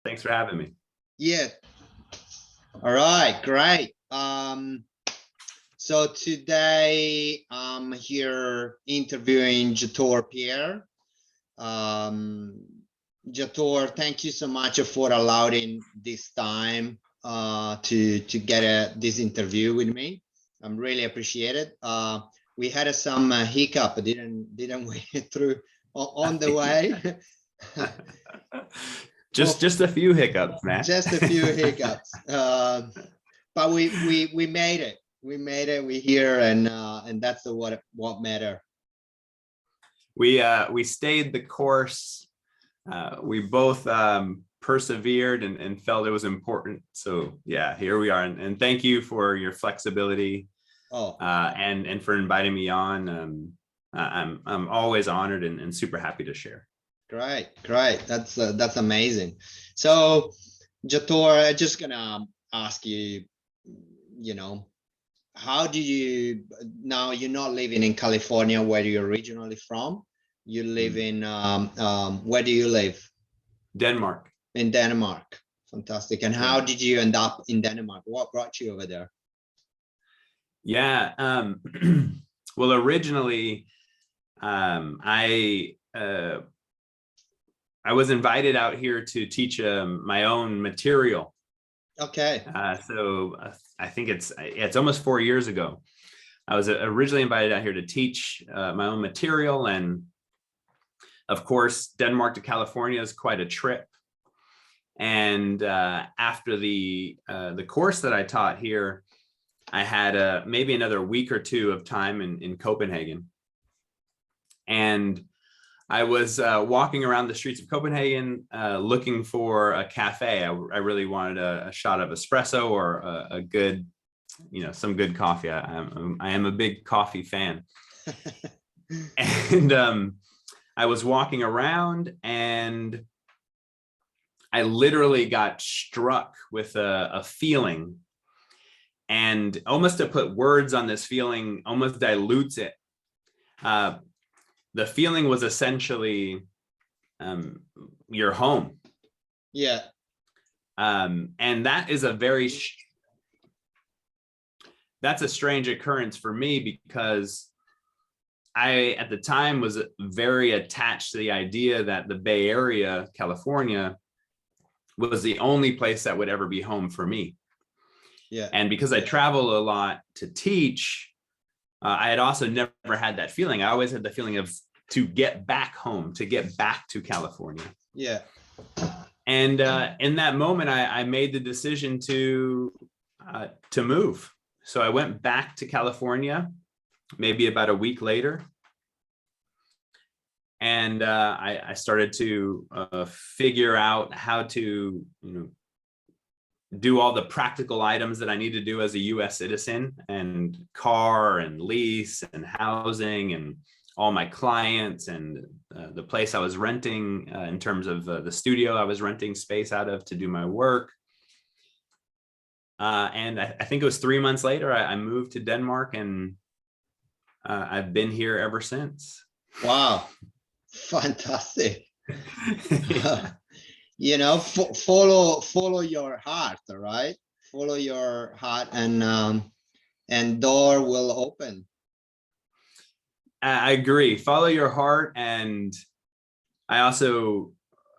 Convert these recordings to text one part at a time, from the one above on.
Thanks for having me. Yeah. All right, great. So today I'm here interviewing Jator Pierre. Jator, thank you so much for allowing this time to get this interview with me. I'm really appreciate it. We had some hiccup, didn't we, through on the way. just a few hiccups, man. Just a few hiccups, but we made it. We made it. We're here, and that's what matter. We stayed the course. We both persevered and felt it was important. So yeah, here we are. And thank you for your flexibility. Oh, and for inviting me on. I'm always honored and super happy to share. Great. That's amazing. So, Jator, I'm just gonna ask you, how do you, now you're not living in California where you're originally from? You live in, where do you live? Denmark. In Denmark. Fantastic. And how did you end up in Denmark? What brought you over there? Yeah. Well, originally, I was invited out here to teach my own material. Okay. So I think it's almost 4 years ago. I was originally invited out here to teach my own material, and of course, Denmark to California is quite a trip. And after the course that I taught here, I had maybe another week or two of time in Copenhagen. And I was walking around the streets of Copenhagen looking for a cafe. I really wanted a shot of espresso or a good, some good coffee. I am a big coffee fan. And I was walking around and I literally got struck with a feeling. And almost to put words on this feeling almost dilutes it. The feeling was essentially your home. Yeah. And that is that's a strange occurrence for me, because I, at the time, was very attached to the idea that the Bay Area, California, was the only place that would ever be home for me. Yeah. And because I travel a lot to teach, I had also never had that feeling. I always had the feeling of to get back home, to get back to California. Yeah. And in that moment, I made the decision to move. So I went back to California, maybe about a week later. And I started to figure out how to, do all the practical items that I need to do as a US citizen, and car and lease and housing and all my clients and the place I was renting in terms of the studio I was renting space out of to do my work. And I think it was 3 months later, I moved to Denmark, and I've been here ever since. Wow. Fantastic. Follow your heart, all right? Follow your heart, and door will open. I agree. Follow your heart. And I also,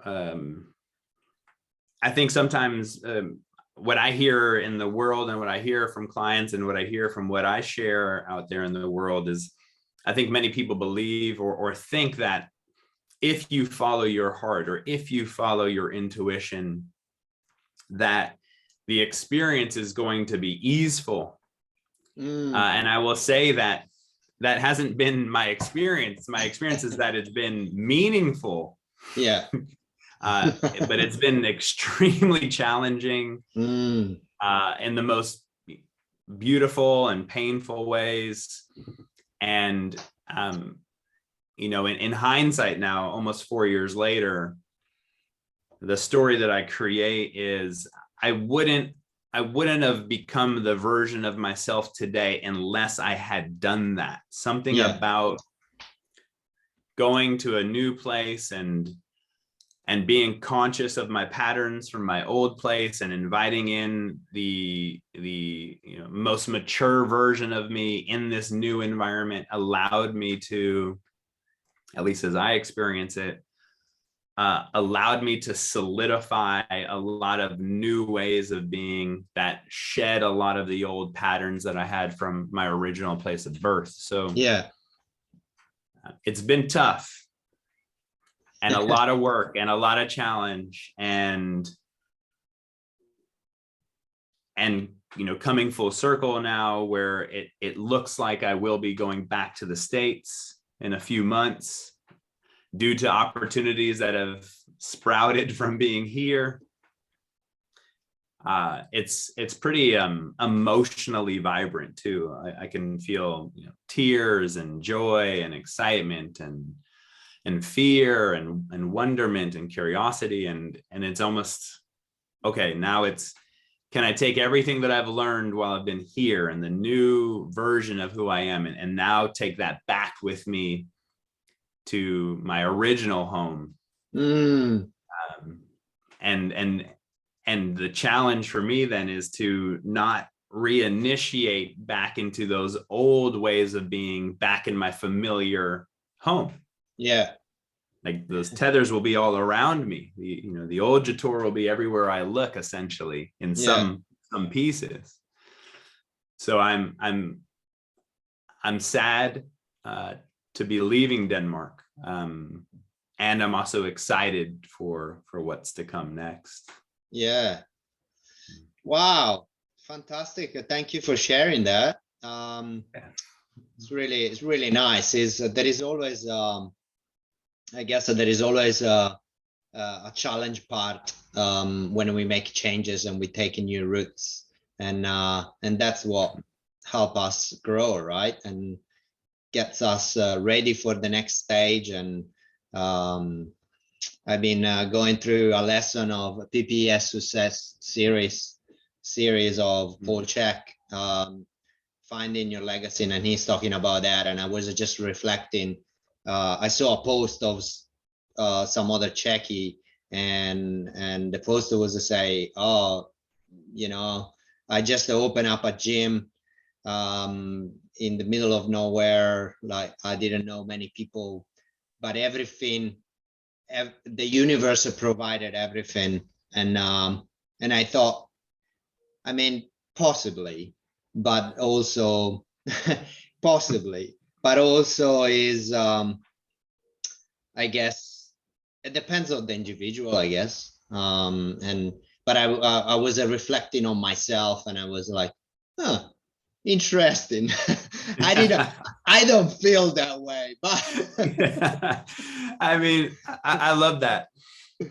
I think sometimes what I hear in the world and what I hear from clients and what I hear from what I share out there in the world is, I think many people believe or think that if you follow your heart or if you follow your intuition, that the experience is going to be easeful. And I will say that hasn't been my experience. My experience is that it's been meaningful. Yeah. But it's been extremely challenging in the most beautiful and painful ways. And in hindsight now, almost 4 years later, the story that I create is I wouldn't have become the version of myself today unless I had done that. Something about going to a new place and and being conscious of my patterns from my old place and inviting in the most mature version of me in this new environment allowed me to, at least as I experience it, allowed me to solidify a lot of new ways of being that shed a lot of the old patterns that I had from my original place of birth. So yeah, it's been tough and a lot of work and a lot of challenge and coming full circle now where it looks like I will be going back to the States in a few months due to opportunities that have sprouted from being here. It's pretty emotionally vibrant too. I can feel tears and joy and excitement and fear and wonderment and curiosity, and it's almost okay. Now it's, can I take everything that I've learned while I've been here and the new version of who I am, and now take that back with me to my original home? And the challenge for me then is to not reinitiate back into those old ways of being back in my familiar home. Yeah. Like those tethers will be all around me. The old Jator will be everywhere I look, essentially, in some pieces. So I'm sad to be leaving Denmark. And I'm also excited for what's to come next. Yeah. Wow. Fantastic. Thank you for sharing that. It's really nice. There is always I guess there is always a challenge part when we make changes and we take new routes, and that's what help us grow, right? And gets us ready for the next stage. And I've been going through a lesson of PPS success series of Paul Chek, finding your legacy, and he's talking about that. And I was just reflecting. I saw a post of some other Czechie, and the poster was to say, "Oh, I just opened up a gym in the middle of nowhere. Like I didn't know many people, but everything, the universe provided everything." And I thought, I mean, possibly, but also possibly. But also is, I guess, it depends on the individual, I guess. But I was reflecting on myself, and I was like, huh, interesting. I don't feel that way, but I mean, I love that.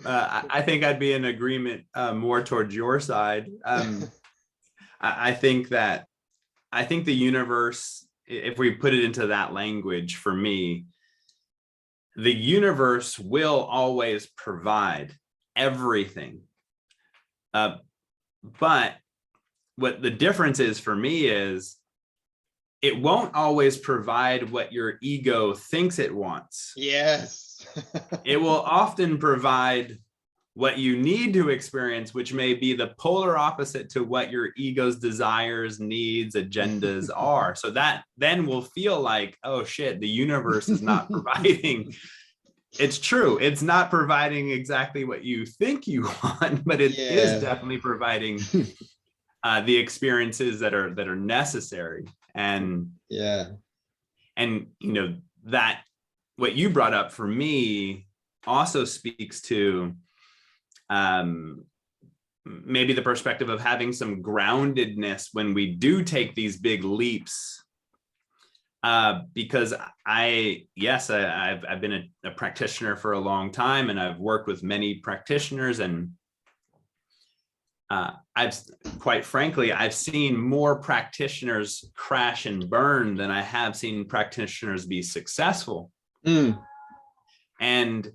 I think I'd be in agreement more towards your side. I think the universe, if we put it into that language, for me, the universe will always provide everything. But what the difference is for me is it won't always provide what your ego thinks it wants. Yes. It will often provide what you need to experience, which may be the polar opposite to what your ego's desires, needs, agendas are. So that then will feel like, oh shit, the universe is not providing. It's true. It's not providing exactly what you think you want, but it is definitely providing the experiences that are necessary. And that what you brought up for me also speaks to maybe the perspective of having some groundedness when we do take these big leaps, because I've been a practitioner for a long time, and I've worked with many practitioners, and I've seen more practitioners crash and burn than I have seen practitioners be successful. And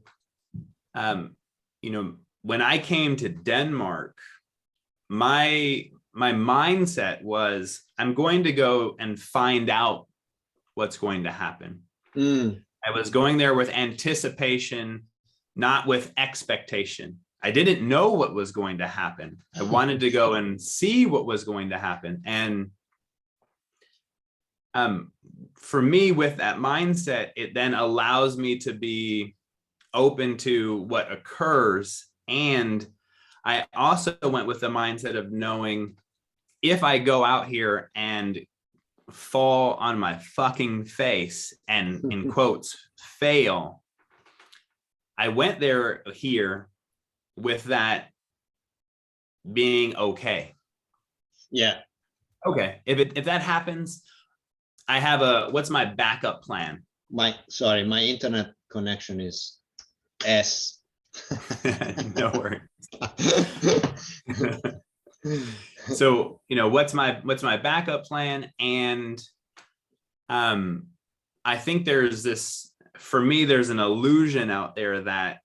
when I came to Denmark, my mindset was, I'm going to go and find out what's going to happen. I was going there with anticipation not with expectation. I didn't know what was going to happen. I wanted to go and see what was going to happen. And for me, with that mindset, it then allows me to be open to what occurs. And I also went with the mindset of knowing if I go out here and fall on my fucking face and, in quotes, fail, I went here with that being okay. Yeah. Okay. If that happens, I have what's my backup plan? My internet connection is S. No worries. So, what's my backup plan? And I think for me, there's an illusion out there that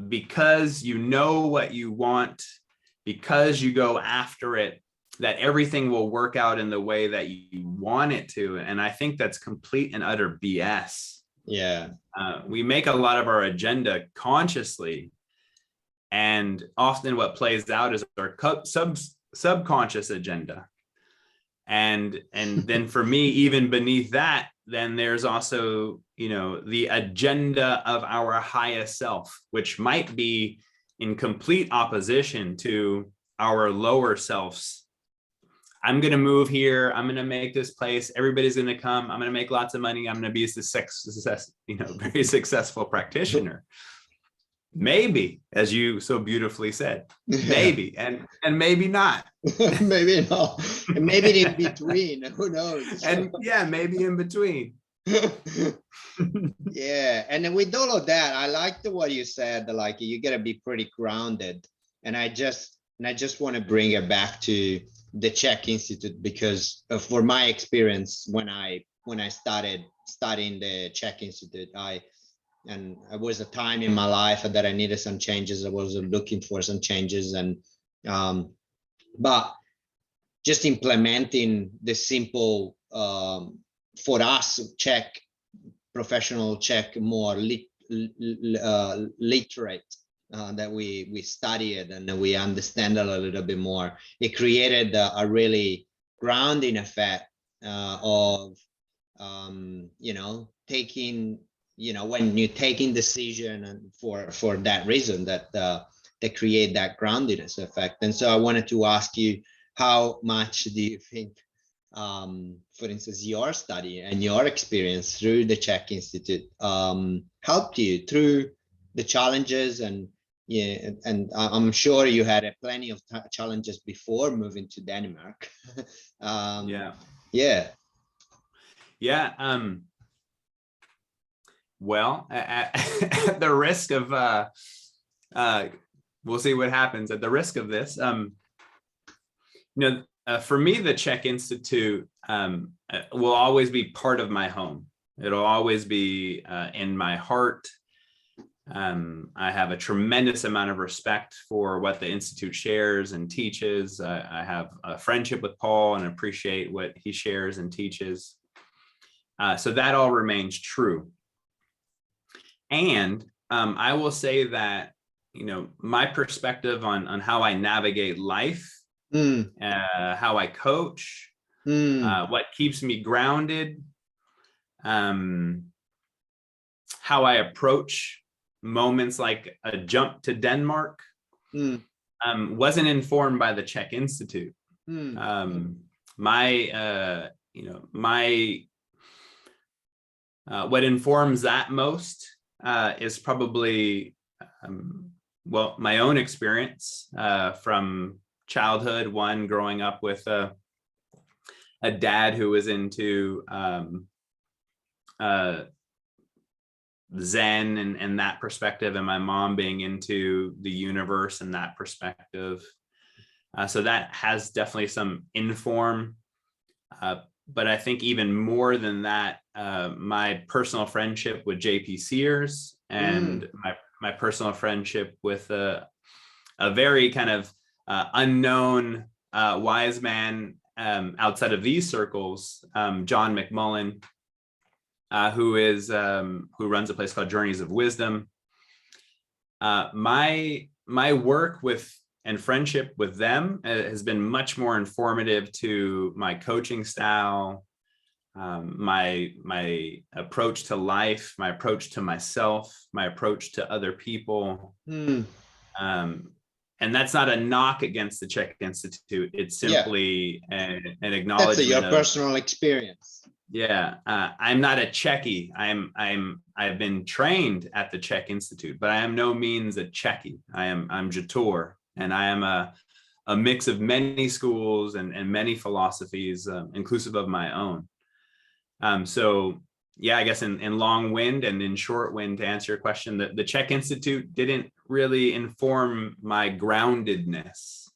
because you know what you want, because you go after it, that everything will work out in the way that you want it to. And I think that's complete and utter BS. Yeah. We make a lot of our agenda consciously. And often what plays out is our subconscious agenda. And then for me, even beneath that, then there's also, the agenda of our highest self, which might be in complete opposition to our lower selves. I'm going to move here. I'm going to make this place. Everybody's going to come. I'm going to make lots of money. I'm going to be a very successful practitioner. Maybe, as you so beautifully said, maybe, and maybe not. Maybe not. And maybe in between. Who knows? And maybe in between. Yeah. And then with all of that, I liked what you said, that like you gotta be pretty grounded. And I just want to bring it back to the Czech Institute, because for my experience, when I started studying the Czech Institute, and it was a time in my life that I needed some changes. I was looking for some changes, and but just implementing the simple, for us Czech professional Czech, more literate, that we study it and we understand it a little bit more. It created a really grounding effect of taking, when you're taking decision, and for that reason, that they create that groundedness effect. And so I wanted to ask you, how much do you think, for instance, your study and your experience through the Czech Institute helped you through the challenges? And and I'm sure you had plenty of challenges before moving to Denmark. Well, at the risk of we'll see what happens. At the risk of this, for me, the Czech Institute will always be part of my home. It'll always be in my heart. I have a tremendous amount of respect for what the Institute shares and teaches. I have a friendship with Paul and appreciate what he shares and teaches. So that all remains true. And I will say that, my perspective on how I navigate life, how I coach, what keeps me grounded, how I approach moments like a jump to Denmark, wasn't informed by the Czech Institute. What informs that most is probably, my own experience from childhood. One, growing up with a dad who was into Zen and that perspective, and my mom being into the universe and that perspective. So that has definitely some inform. But I think even more than that, my personal friendship with J.P. Sears and my personal friendship with a very kind of unknown wise man outside of these circles, John McMullin, who runs a place called Journeys of Wisdom. My work with and friendship with them has been much more informative to my coaching style, my approach to life, my approach to myself, my approach to other people. And that's not a knock against the Czech Institute. It's simply an acknowledgement. That's your personal experience. Yeah, I'm not a Czechie. I've been trained at the Czech Institute, but I am no means a Czechie. I'm Jator, and I am a mix of many schools and many philosophies, inclusive of my own. So yeah, I guess in long wind and in short wind, to answer your question, the Czech Institute didn't really inform my groundedness.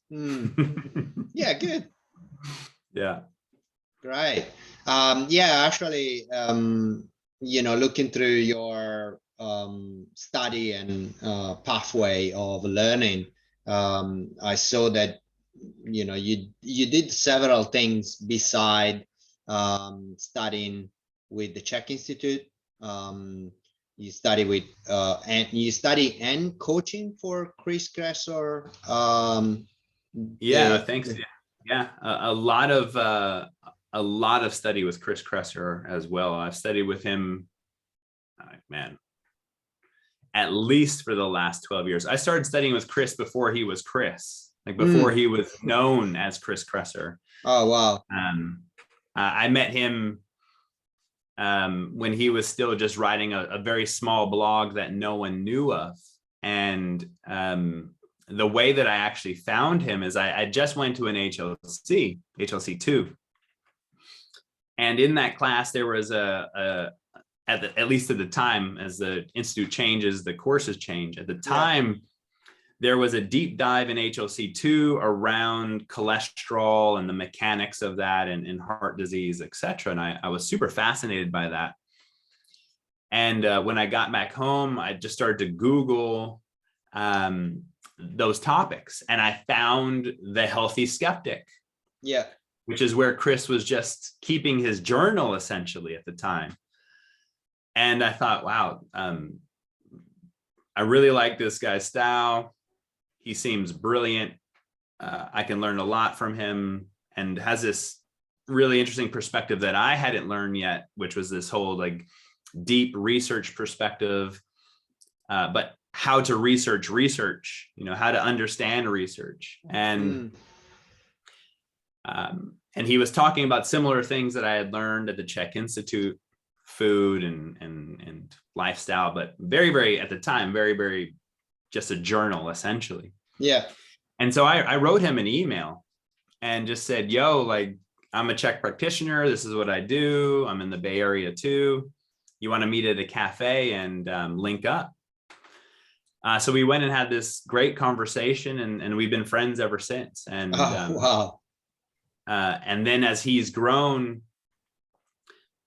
Yeah, good. Yeah. Great. Yeah, actually, looking through your study and pathway of learning, I saw that, you did several things beside studying with the Czech Institute. You study with and coaching for Cresser. Yeah, thanks. Yeah, a lot of study with Chris Cresser as well. I've studied with him, at least for the last 12 years. I started studying with Chris before he was Chris, like before he was known as Chris Cresser. Oh, wow. I met him when he was still just writing a very small blog that no one knew of. And the way that I actually found him is I just went to an HLC 2. And in that class, there was at least at the time, as the Institute changes, the courses change. At the time, there was a deep dive in HLC 2 around cholesterol and the mechanics of that and heart disease, et cetera. And I was super fascinated by that. And when I got back home, I just started to Google those topics, and I found The Healthy Skeptic. Yeah. Which is where Chris was just keeping his journal essentially at the time. And I thought, wow, I really like this guy's style. He seems brilliant. I can learn a lot from him, and has this really interesting perspective that I hadn't learned yet, which was this whole like deep research perspective, but how to research, how to understand research. And he was talking about similar things that I had learned at the Czech Institute, food and lifestyle, but very, very, at the time, very, very just a journal essentially. Yeah. And so I wrote him an email and just said, yo, like, I'm a Czech practitioner. This is what I do. I'm in the Bay Area too. You want to meet at a cafe and link up? So we went and had this great conversation, and we've been friends ever since. And wow. And then as he's grown,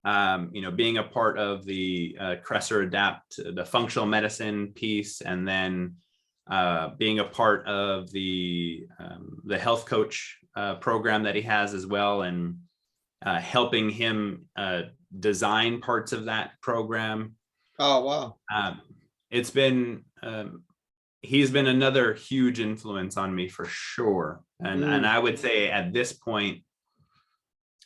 being a part of the Cresser Adapt, the functional medicine piece, and then being a part of the health coach program that he has as well, and helping him design parts of that program. Oh, wow. It's been, he's been another huge influence on me for sure. And I would say at this point,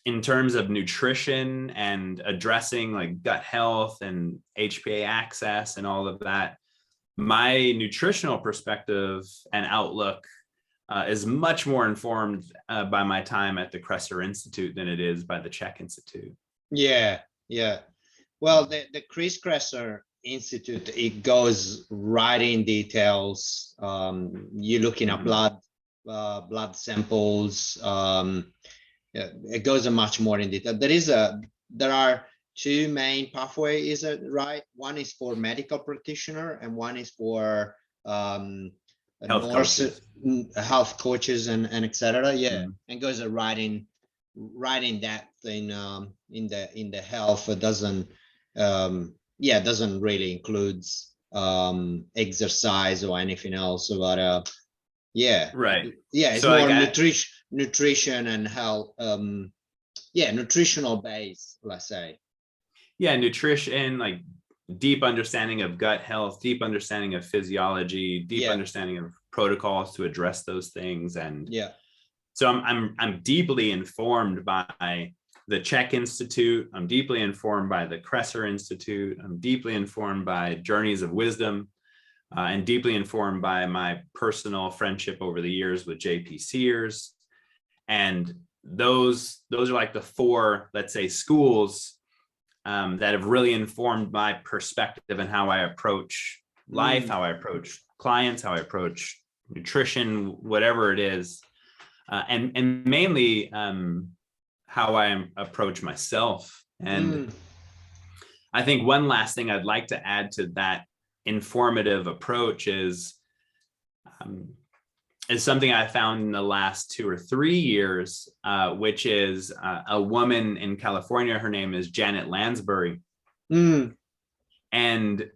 in terms of nutrition and addressing like gut health and HPA access and all of that, my nutritional perspective and outlook is much more informed by my time at the Kresser Institute than it is by the Czech Institute. Yeah, yeah. Well, the Cresser Institute, it goes right in details. You're looking at blood samples. It goes much more in detail. There are two main pathways, is it right? One is for medical practitioner, and one is for health coaches and etc. Yeah, and goes right in depth in the health. It doesn't doesn't really includes exercise or anything else, but right. Yeah, it's so more nutrition and health, nutritional base, let's say. Yeah, nutrition, like deep understanding of gut health, deep understanding of physiology, deep understanding of protocols to address those things. And so I'm deeply informed by the Czech Institute. I'm deeply informed by the Kresser Institute. I'm deeply informed by Journeys of Wisdom, and deeply informed by my personal friendship over the years with JP Sears. And those are like the four, let's say, schools that have really informed my perspective and how I approach life, how I approach clients, how I approach nutrition, whatever it is, and mainly how I approach myself. And I think one last thing I'd like to add to that informative approach is something I found in the last 2 or 3 years, which is a woman in California. Her name is Janet Lansbury. And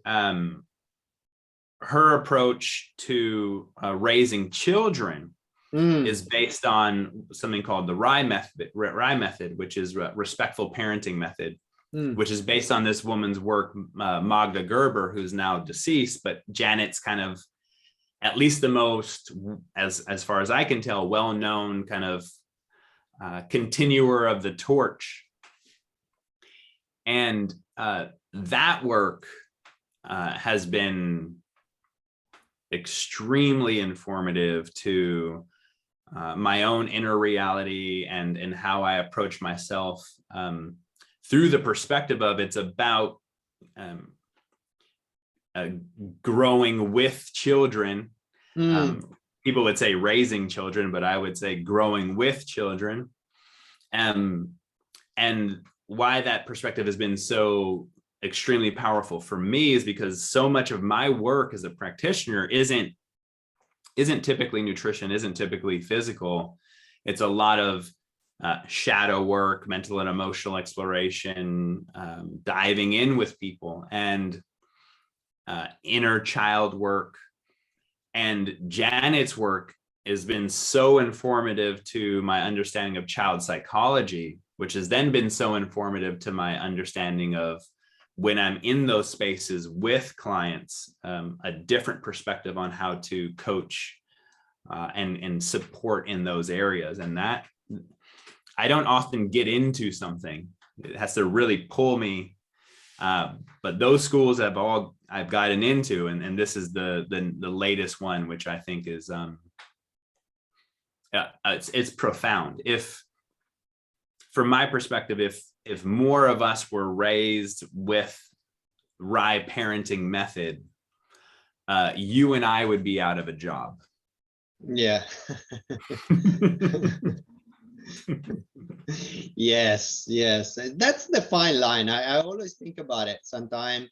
her approach to raising children is based on something called the RIE method, which is respectful parenting method, which is based on this woman's work, Magda Gerber, who's now deceased, but Janet's kind of, at least the most, as far as I can tell, well-known kind of continuer of the torch. And that work has been extremely informative to my own inner reality and how I approach myself, through the perspective of it's about growing with children. People would say raising children, but I would say growing with children. And why that perspective has been so extremely powerful for me is because so much of my work as a practitioner isn't typically nutrition, isn't typically physical. It's a lot of shadow work, mental and emotional exploration, diving in with people, and inner child work. And Janet's work has been so informative to my understanding of child psychology, which has then been so informative to my understanding of, when I'm in those spaces with clients, a different perspective on how to coach and support in those areas. And that I don't often get into something. It has to really pull me. But those schools I've gotten into, and this is the latest one, which I think is it's profound. If, from my perspective, if more of us were raised with RIE parenting method, you and I would be out of a job. Yeah. Yes. That's the fine line. I always think about it. Sometimes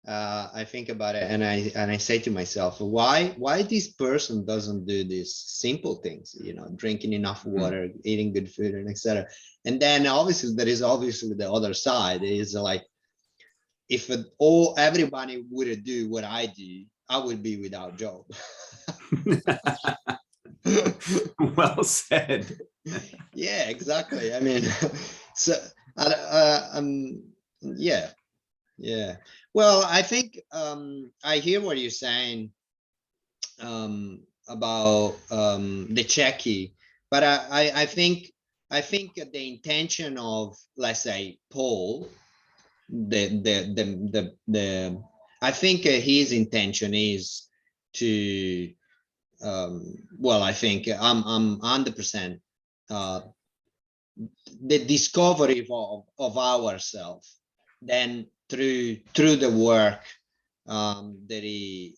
I think about it and I say to myself, why this person doesn't do these simple things, drinking enough water, eating good food, and etc. And then obviously there is the other side, is like, if everybody would do what I do, I would be without job. Well said. Yeah, exactly. I mean, so yeah. Well, I think I hear what you're saying about the Czechy, but I think the intention of, let's say, Paul, I think his intention is to well, I think I'm 100% the discovery of ourselves, then through the work that he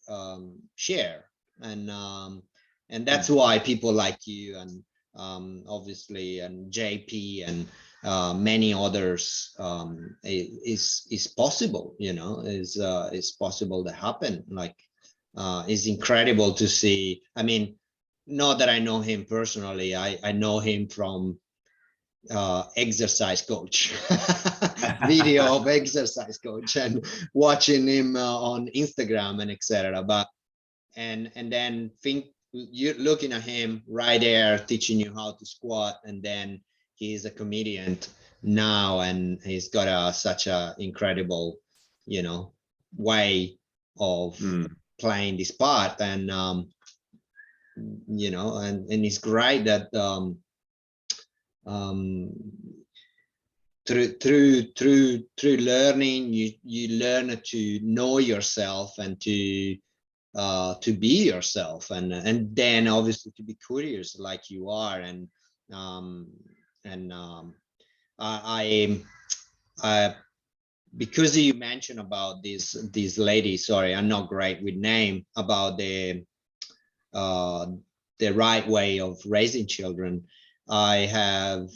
share, and that's why people like you and obviously, and JP and many others is possible, is possible to happen. Like, it's incredible to see. I mean, not that I know him personally, I know him from exercise coach video of exercise coach, and watching him on Instagram and etc. But and then you're looking at him right there teaching you how to squat, and then he's a comedian now, and he's got such a incredible way of Mm. playing this part. And you know, and it's great that through learning, you learn to know yourself and to be yourself, and then obviously to be curious like you are. And I because you mentioned about this lady, sorry, I'm not great with name, about the right way of raising children. I have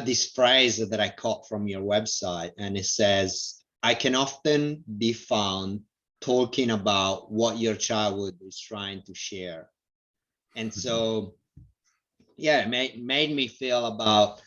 this phrase that I caught from your website, and it says, I can often be found talking about what your childhood is trying to share. And so, yeah, it made me feel about,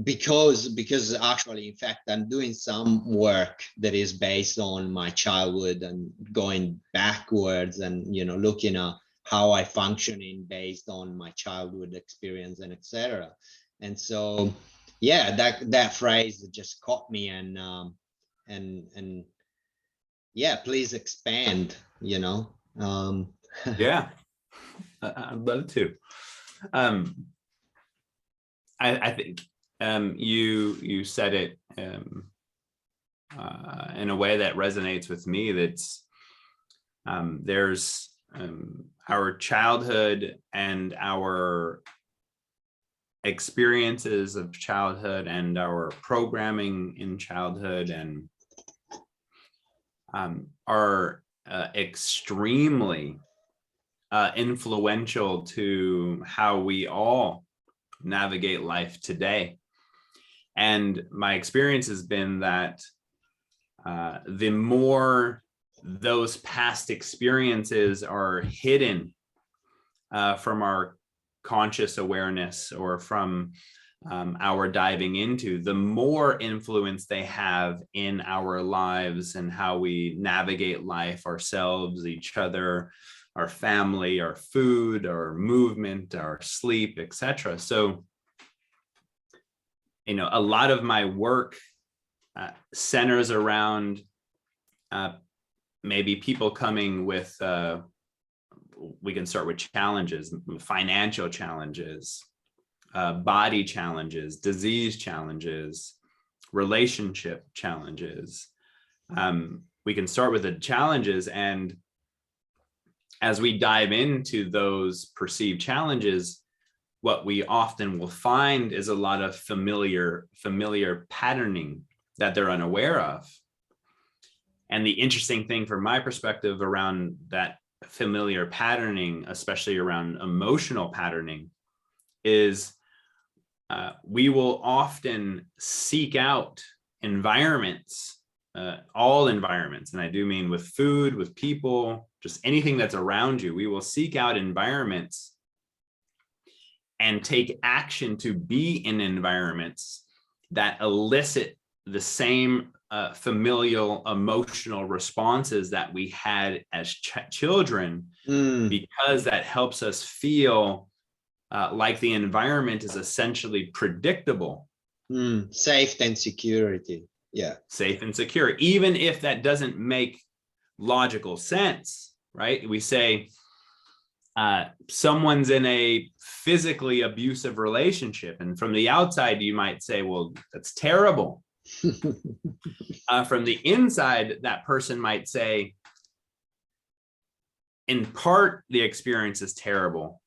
because actually, in fact, I'm doing some work that is based on my childhood and going backwards, and, you know, looking at how I functioning based on my childhood experience and etc. And so, yeah, that phrase just caught me, and yeah, please expand, you know. Yeah, I'd love to. I think you said it in a way that resonates with me. That's there's our childhood and our experiences of childhood and our programming in childhood and are extremely influential to how we all navigate life today. And my experience has been that the more those past experiences are hidden from our conscious awareness or from our diving into, the more influence they have in our lives and how we navigate life, ourselves, each other, our family, our food, our movement, our sleep, etc. So, you know, a lot of my work centers around maybe people coming with, we can start with challenges, financial challenges, body challenges, disease challenges, relationship challenges. We can start with the challenges, and as we dive into those perceived challenges, what we often will find is a lot of familiar patterning that they're unaware of. And the interesting thing from my perspective around that familiar patterning, especially around emotional patterning, is we will often seek out environments, all environments, and I do mean with food, with people, just anything that's around you. We will seek out environments and take action to be in environments that elicit the same familial emotional responses that we had as children, because that helps us feel like the environment is essentially predictable. Safety and security. Yeah. Safe and secure, even if that doesn't make logical sense, right? We say someone's in a physically abusive relationship, and from the outside, you might say, well, that's terrible. From the inside, that person might say, in part, the experience is terrible,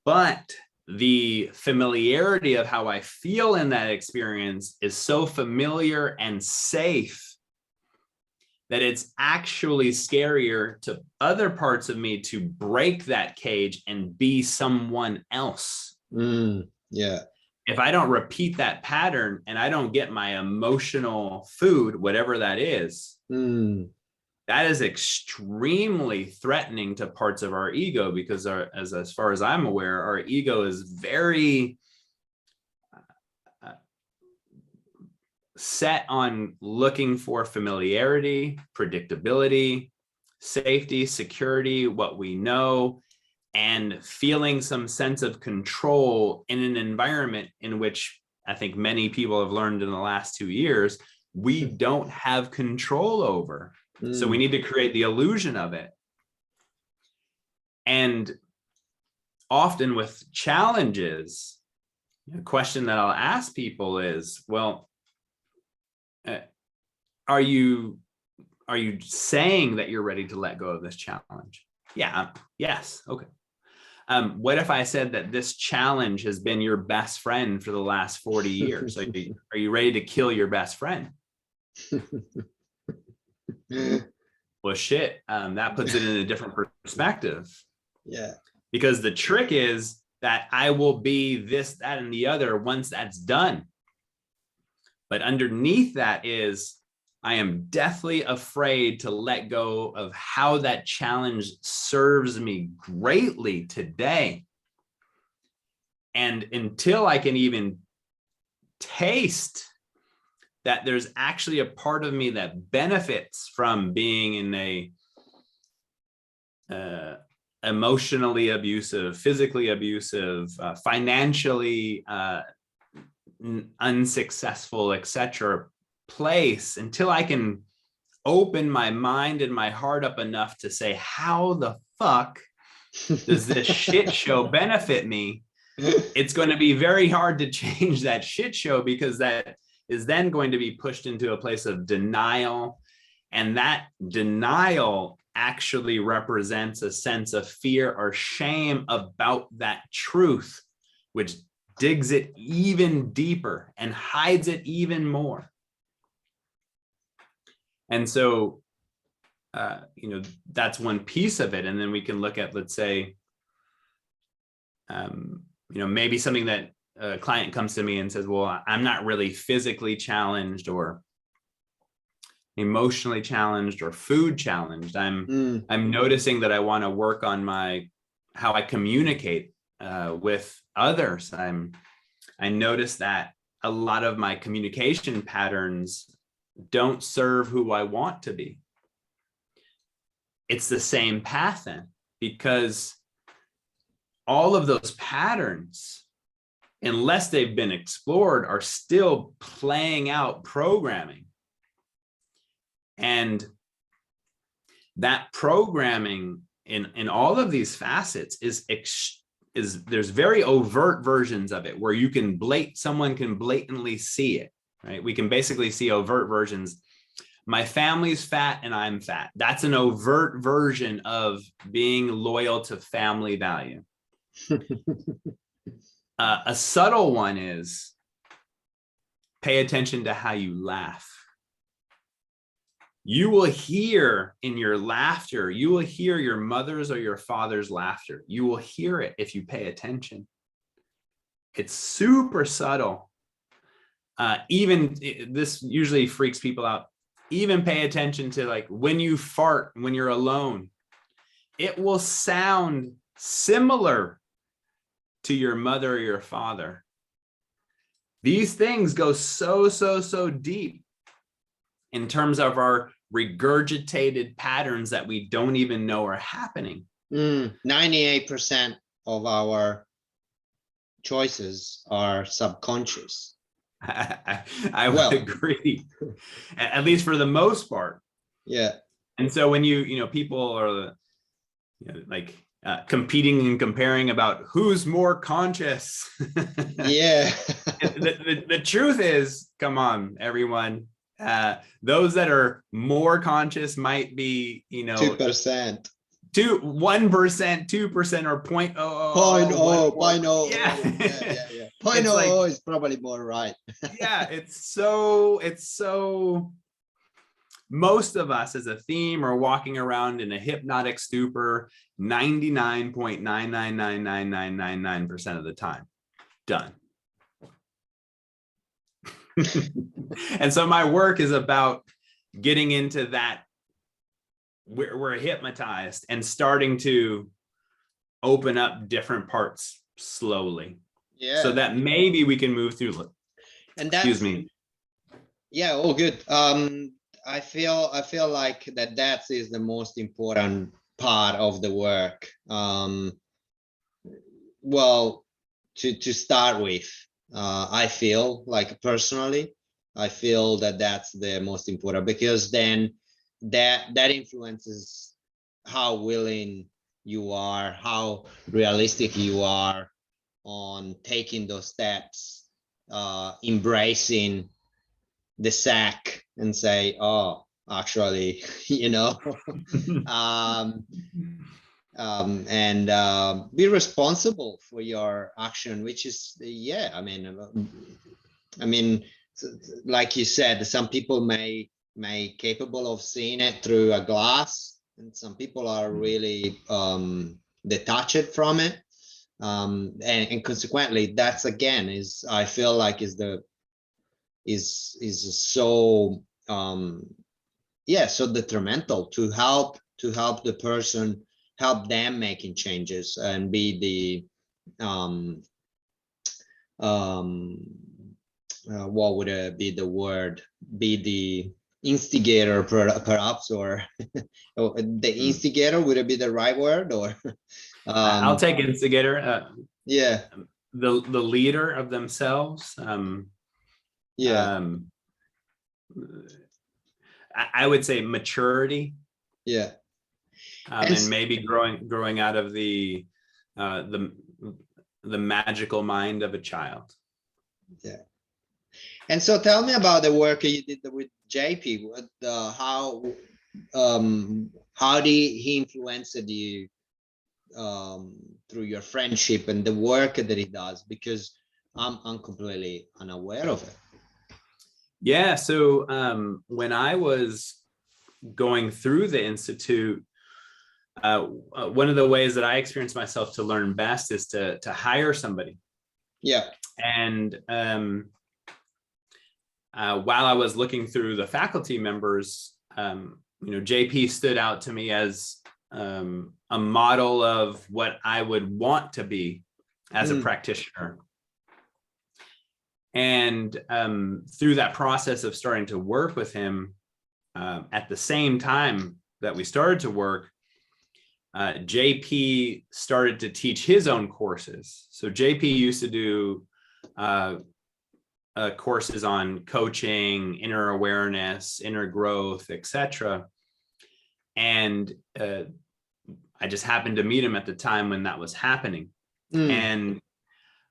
but the familiarity of how I feel in that experience is so familiar and safe that it's actually scarier to other parts of me to break that cage and be someone else. Yeah. If I don't repeat that pattern and I don't get my emotional food, whatever that is, that is extremely threatening to parts of our ego, because as far as I'm aware, our ego is very set on looking for familiarity, predictability, safety, security, what we know, and feeling some sense of control in an environment in which I think many people have learned in the last 2 years, we don't have control over. So we need to create the illusion of it. And often with challenges, a question that I'll ask people is, well, are you saying that you're ready to let go of this challenge? Yeah. Yes. Okay. What if I said that this challenge has been your best friend for the last 40 years? Are you ready to kill your best friend? Well, shit, that puts it in a different perspective. Yeah. Because the trick is that I will be this, that, and the other once that's done. But underneath that is, I am deathly afraid to let go of how that challenge serves me greatly today. And until I can even taste that there's actually a part of me that benefits from being in a emotionally abusive, physically abusive, financially unsuccessful, etc. place, until I can open my mind and my heart up enough to say, how the fuck does this shit show benefit me? It's going to be very hard to change that shit show, because that is then going to be pushed into a place of denial. And that denial actually represents a sense of fear or shame about that truth, which digs it even deeper and hides it even more. And so, that's one piece of it. And then we can look at, let's say, maybe something that a client comes to me and says, well, I'm not really physically challenged or emotionally challenged or food challenged. I'm noticing that I want to work on how I communicate with others. I notice that a lot of my communication patterns don't serve who I want to be. It's the same path then, because all of those patterns, unless they've been explored, are still playing out programming. And that programming in all of these facets is there's very overt versions of it where someone can blatantly see it, right? We can basically see overt versions. My family's fat and I'm fat. That's an overt version of being loyal to family value. A subtle one is pay attention to how you laugh. You will hear in your laughter, you will hear your mother's or your father's laughter. You will hear it if you pay attention. It's super subtle. Even this usually freaks people out. Even pay attention to, like, when you fart, when you're alone, it will sound similar to your mother or your father. These things go so deep in terms of our regurgitated patterns that we don't even know are happening. 98% of our choices are subconscious. I would agree, at least for the most part. Yeah. And so when people are competing and comparing about who's more conscious. Yeah. The truth is, come on, everyone. Those that are more conscious might be, 2%. 1%, 2%, or 0.00. 0.0. Yeah. Yeah. 0.00 is probably more right. Yeah, it's so most of us as a theme are walking around in a hypnotic stupor 99.9999999% of the time. Done. And so my work is about getting into that. We're hypnotized and starting to open up different parts slowly. Yeah. So that maybe we can move through. And that's, excuse me. Yeah, all good. I feel like that is the most important part of the work. Well, to start with, I feel like personally, I feel that that's the most important, because then that influences how willing you are, how realistic you are on taking those steps, embracing the sack and say, oh, actually, um, and be responsible for your action, which is, yeah, I mean, like you said, some people may capable of seeing it through a glass, and some people are really detached from it, and consequently, that's again is, I feel like, is so yeah, so detrimental to help the person, help them making changes, and be the what would be the word, be the instigator, perhaps, or the instigator, would it be the right word, or I'll take instigator. Yeah, The leader of themselves. yeah, I would say maturity, yeah. and maybe growing out of the magical mind of a child. Yeah. And so tell me about the work you did with JP. How did he influenced you through your friendship and the work that he does? Because I'm completely unaware of it. Yeah. So when I was going through the Institute, one of the ways that I experienced myself to learn best is to hire somebody. Yeah. And while I was looking through the faculty members, JP stood out to me as a model of what I would want to be as a practitioner. And through that process of starting to work with him, at the same time that we started to work, JP started to teach his own courses. So JP used to do courses on coaching, inner awareness, inner growth, etc. And I just happened to meet him at the time when that was happening. And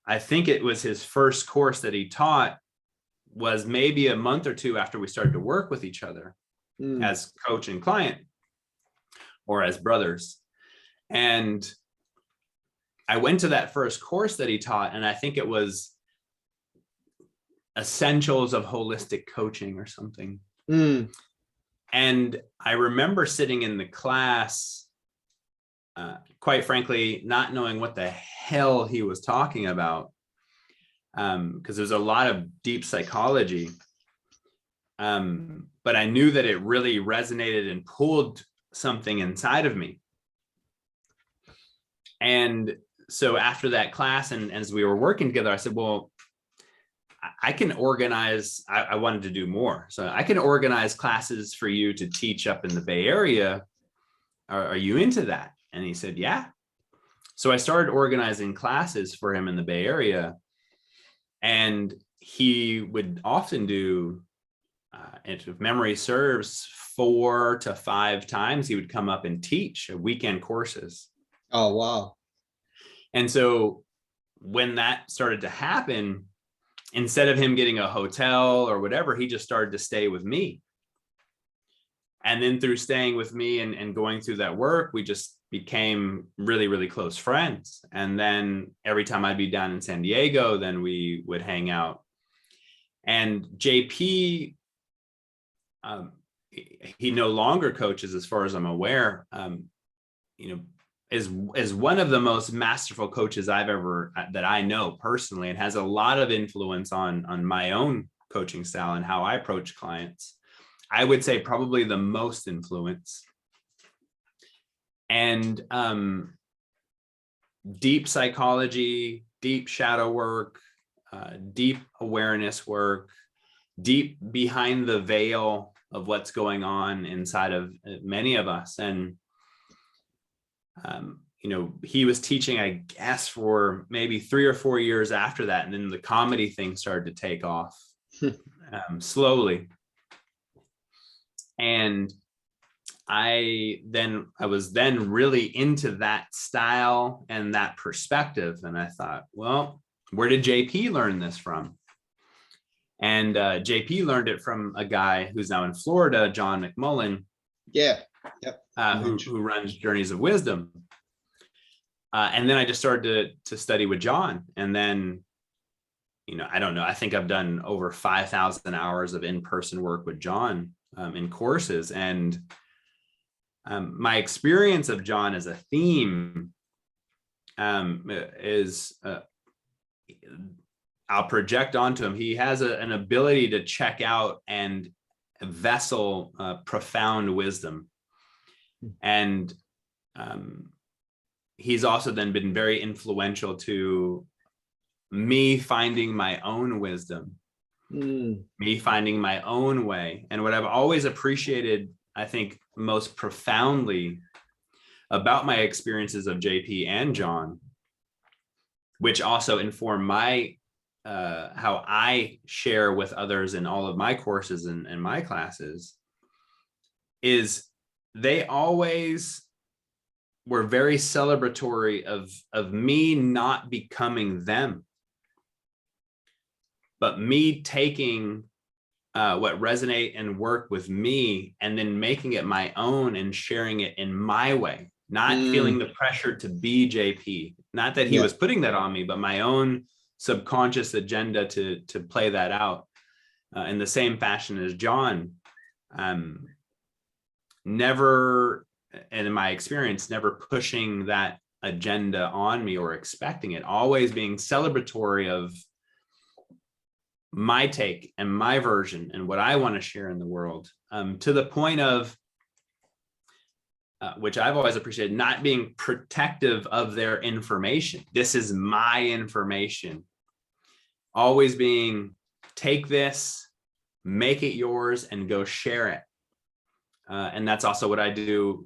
I think it was his first course that he taught was maybe a month or two after we started to work with each other as coach and client, or as brothers. And I went to that first course that he taught, and I think it was Essentials of Holistic Coaching or something. And I remember sitting in the class, quite frankly, not knowing what the hell he was talking about, because there's a lot of deep psychology. But I knew that it really resonated and pulled something inside of me. And so after that class, and as we were working together, I said, well, I can organize, I wanted to do more. So I can organize classes for you to teach up in the Bay Area. Are you into that? And he said, yeah. So I started organizing classes for him in the Bay Area. And he would often do, if memory serves, 4 to 5 times he would come up and teach weekend courses. Oh, wow. And so when that started to happen, instead of him getting a hotel or whatever, he just started to stay with me. And then through staying with me and going through that work, we just became really, really close friends. And then every time I'd be down in San Diego, then we would hang out. And JP, he no longer coaches, as far as I'm aware, is one of the most masterful coaches that I know personally, and has a lot of influence on my own coaching style and how I approach clients. I would say probably the most influence. And deep psychology, deep shadow work, deep awareness work, deep behind the veil of what's going on inside of many of us. And he was teaching, I guess, for maybe 3 or 4 years after that. And then the comedy thing started to take off slowly. And I was then really into that style and that perspective. And I thought, well, where did JP learn this from? And JP learned it from a guy who's now in Florida, John McMullin. Yeah. Yep. Who runs Journeys of Wisdom. And then I just started to study with John. And then, I don't know, I think I've done over 5,000 hours of in-person work with John in courses. And my experience of John as a theme is, I'll project onto him. He has an ability to check out and vessel profound wisdom. And he's also then been very influential to me finding my own wisdom, me finding my own way. And what I've always appreciated, I think, most profoundly about my experiences of JP and John, which also inform my how I share with others in all of my courses and my classes, is they always were very celebratory of me not becoming them, but me taking what resonate and work with me and then making it my own and sharing it in my way, not feeling the pressure to be JP. Not that he was putting that on me, but my own subconscious agenda to play that out in the same fashion as John. Never, and in my experience, never pushing that agenda on me or expecting it, always being celebratory of my take and my version and what I want to share in the world, to the point of, which I've always appreciated, not being protective of their information. This is my information. Always being, take this, make it yours, and go share it. And that's also what I do,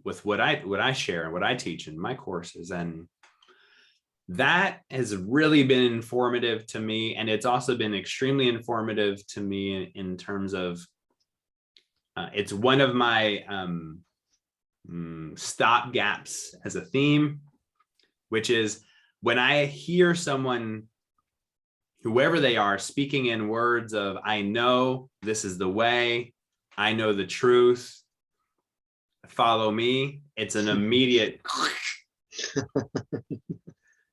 with what I share and what I teach in my courses. And that has really been informative to me. And it's also been extremely informative to me in terms of, it's one of my stop gaps as a theme, which is when I hear someone, whoever they are, speaking in words of, I know this is the way, I know the truth, follow me. It's an immediate,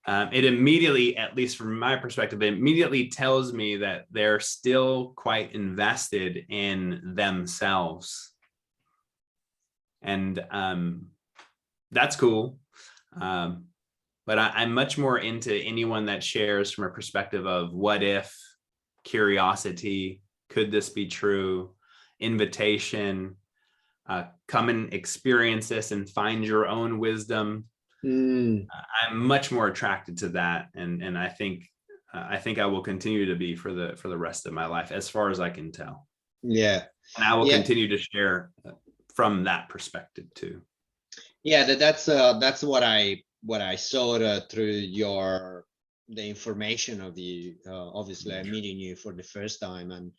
it immediately, at least from my perspective, it immediately tells me that they're still quite invested in themselves. And that's cool. But I'm much more into anyone that shares from a perspective of what if, curiosity, could this be true, invitation, come and experience this and find your own wisdom. I'm much more attracted to that, and I think I will continue to be for the rest of my life, as far as I can tell. Yeah, and I will continue to share from that perspective too. Yeah, that's what I saw through the information of you. Obviously, I'm meeting you for the first time, and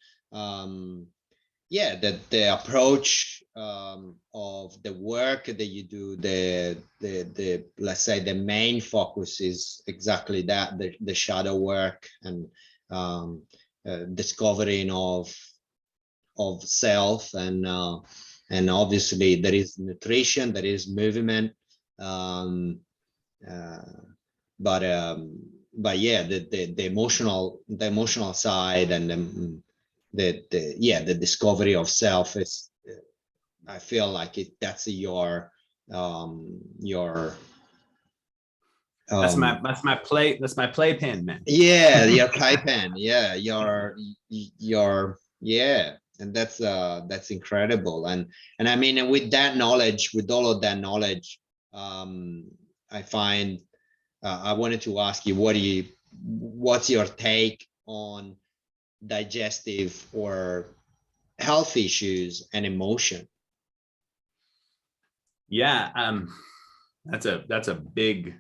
the approach of the work that you do, the let's say the main focus is exactly that, the shadow work and discovering of self, and obviously there is nutrition, there is movement, but yeah, the emotional side and the discovery of self is, I feel like that's your that's my playpen, man. Yeah, your playpen. Yeah, and that's incredible. And I mean, and with that knowledge, with all of that knowledge, I find I wanted to ask you, what's your take on digestive or health issues and emotion? Yeah, That's a big,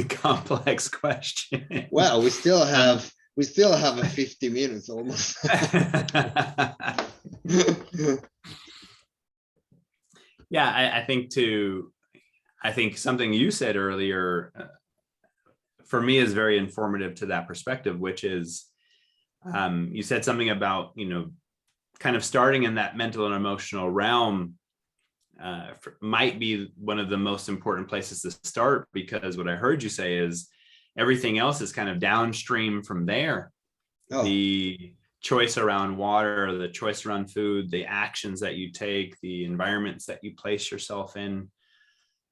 complex question. Well, we still have a 50 minutes almost. Yeah, I think something you said earlier for me is very informative to that perspective, which is you said something about, kind of starting in that mental and emotional realm might be one of the most important places to start, because what I heard you say is everything else is kind of downstream from there. Oh. The choice around water, the choice around food, the actions that you take, the environments that you place yourself in.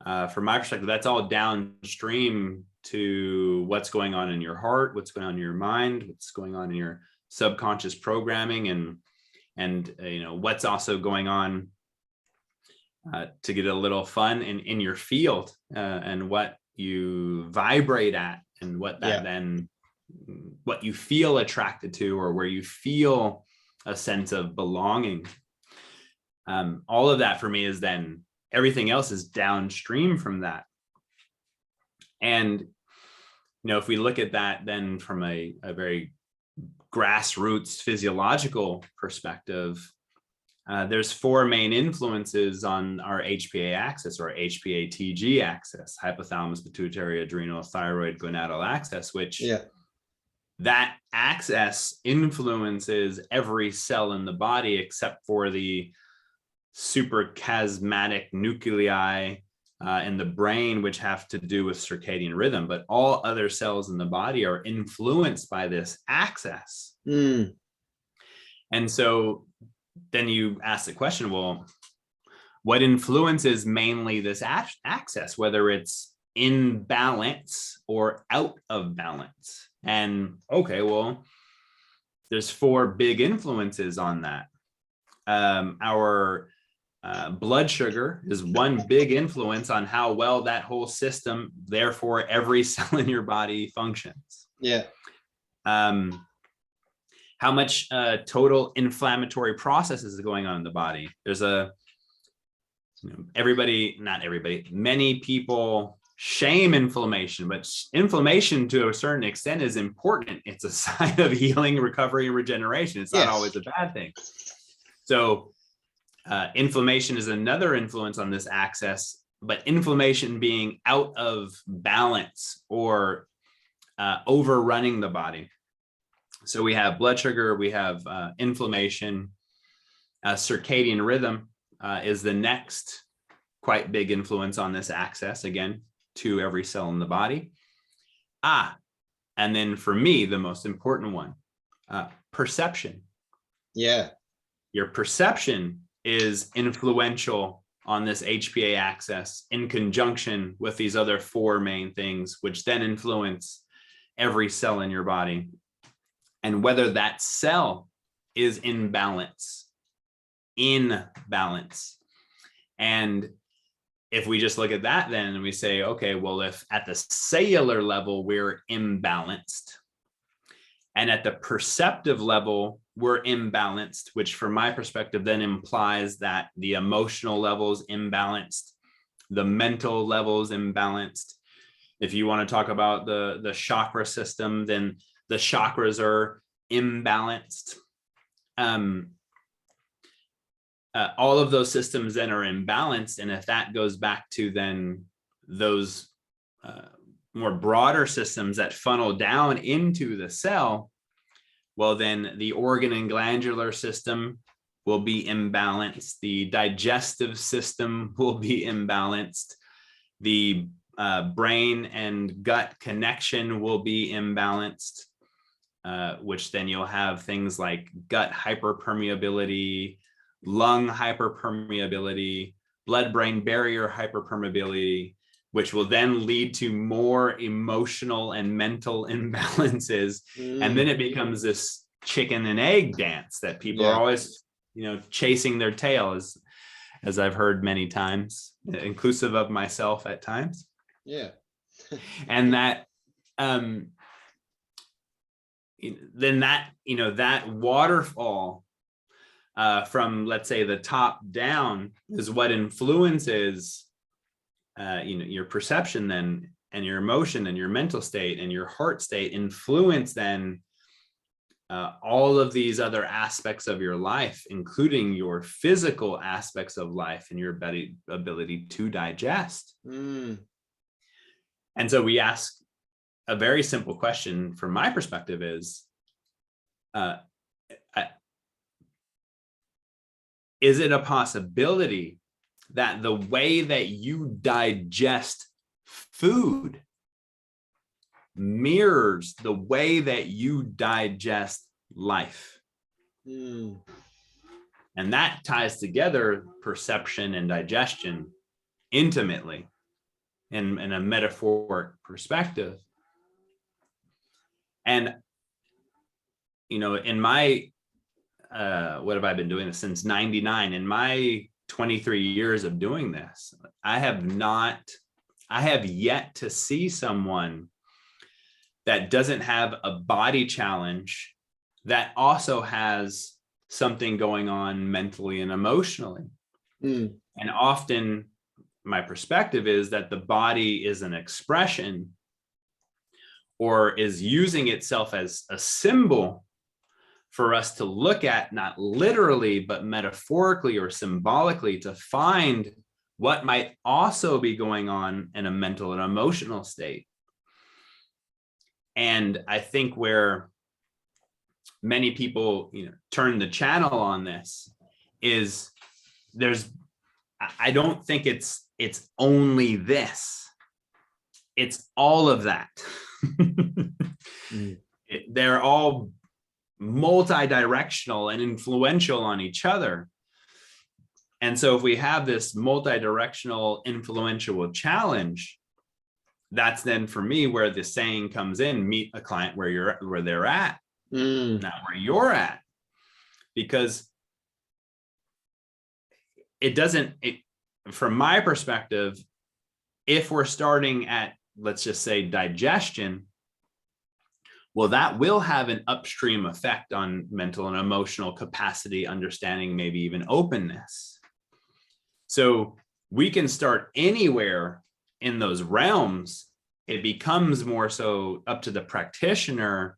From my perspective, that's all downstream to what's going on in your heart, what's going on in your mind, what's going on in your subconscious programming, and what's also going on to get a little fun in your field, and what you vibrate at, and what that then, what you feel attracted to, or where you feel a sense of belonging. All of that for me is then everything else is downstream from that. And, if we look at that then from a very grassroots physiological perspective, there's four main influences on our HPA axis, or HPA-TG axis: hypothalamus, pituitary, adrenal, thyroid, gonadal axis, which that axis influences every cell in the body except for the suprachiasmatic nuclei in the brain, which have to do with circadian rhythm. But all other cells in the body are influenced by this axis. And so then you ask the question, well, what influences mainly this axis, whether it's in balance or out of balance? And okay, well, there's four big influences on that. Our blood sugar is one big influence on how well that whole system, therefore every cell in your body, functions. How much total inflammatory processes is going on in the body? There's many people shame inflammation, but inflammation to a certain extent is important. It's a sign of healing, recovery, and regeneration. It's not always a bad thing. So inflammation is another influence on this axis, but inflammation being out of balance or overrunning the body. So we have blood sugar, we have inflammation, circadian rhythm is the next quite big influence on this axis, again, to every cell in the body. And then for me, the most important one, perception. Your perception is influential on this HPA axis in conjunction with these other four main things, which then influence every cell in your body. And whether that cell is in balance. And if we just look at that then and we say, okay, well, if at the cellular level we're imbalanced, and at the perceptive level we're imbalanced, which from my perspective then implies that the emotional level's imbalanced, the mental level's imbalanced. If you want to talk about the chakra system, then the chakras are imbalanced. All of those systems then are imbalanced. And if that goes back to then those more broader systems that funnel down into the cell, well, then the organ and glandular system will be imbalanced. The digestive system will be imbalanced. The brain and gut connection will be imbalanced, which then you'll have things like gut hyperpermeability, lung hyperpermeability, blood-brain barrier hyperpermeability, which will then lead to more emotional and mental imbalances. And then it becomes this chicken and egg dance that people are always, chasing their tail, as I've heard many times, inclusive of myself at times. And that, then that, that waterfall from, let's say, the top down is what influences your perception then, and your emotion and your mental state and your heart state influence then all of these other aspects of your life, including your physical aspects of life and your ability to digest. And so we ask a very simple question from my perspective is it a possibility that the way that you digest food mirrors the way that you digest life? And that ties together perception and digestion intimately in a metaphoric perspective. And, in my, what have I been doing this since 99? In my 23 years of doing this, I have yet to see someone that doesn't have a body challenge that also has something going on mentally and emotionally. And often my perspective is that the body is an expression or is using itself as a symbol for us to look at, not literally, but metaphorically or symbolically, to find what might also be going on in a mental and emotional state. And I think where many people, turn the channel on this is I don't think it's only this. It's all of that. They're all multi-directional and influential on each other. And so if we have this multi-directional influential challenge, that's then for me where the saying comes in: meet a client where they're at, not where you're at. Because from my perspective, if we're starting at, let's just say, digestion, well, that will have an upstream effect on mental and emotional capacity, understanding, maybe even openness. So we can start anywhere in those realms. It becomes more so up to the practitioner.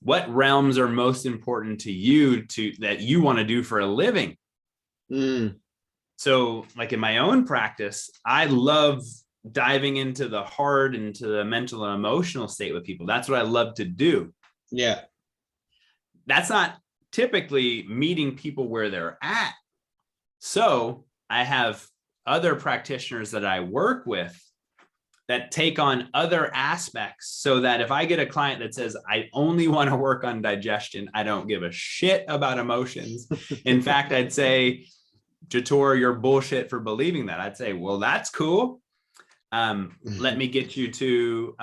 What realms are most important to you that you want to do for a living? So like in my own practice, I love diving into the heart, into the mental and emotional state with people. That's what I love to do. Yeah. That's not typically meeting people where they're at. So I have other practitioners that I work with that take on other aspects, so that if I get a client that says, I only want to work on digestion, I don't give a shit about emotions. In fact, I'd say, Jator, you're bullshit for believing that. I'd say, well, that's cool. Let me get you to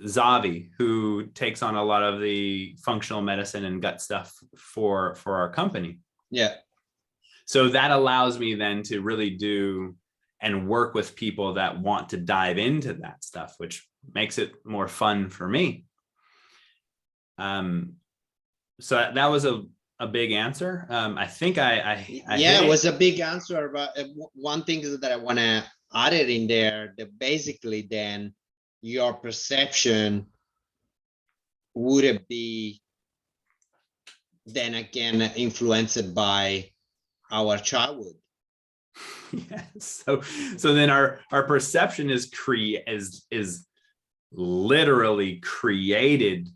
Zavi, who takes on a lot of the functional medicine and gut stuff for our company. Yeah. So that allows me then to really do and work with people that want to dive into that stuff, which makes it more fun for me. So that was a big answer. I think it was a big answer, but one thing is that I want to add it in there, that basically then your perception would be then again influenced by our childhood. Yes. So then our perception is literally created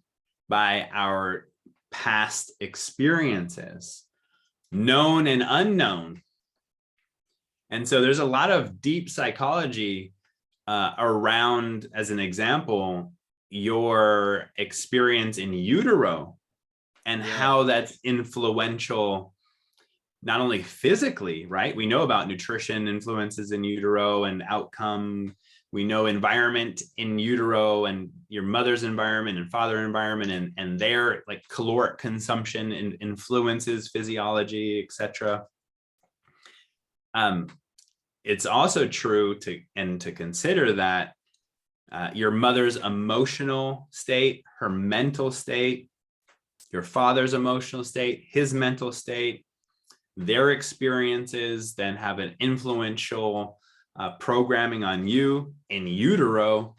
by our past experiences, known and unknown. And so there's a lot of deep psychology around, as an example, your experience in utero and how that's influential, not only physically, right? We know about nutrition influences in utero and outcome. We know environment in utero and your mother's environment and father environment and their like caloric consumption and influences physiology, etc. It's also true to consider that your mother's emotional state, her mental state, your father's emotional state, his mental state, their experiences then have an influential programming on you in utero.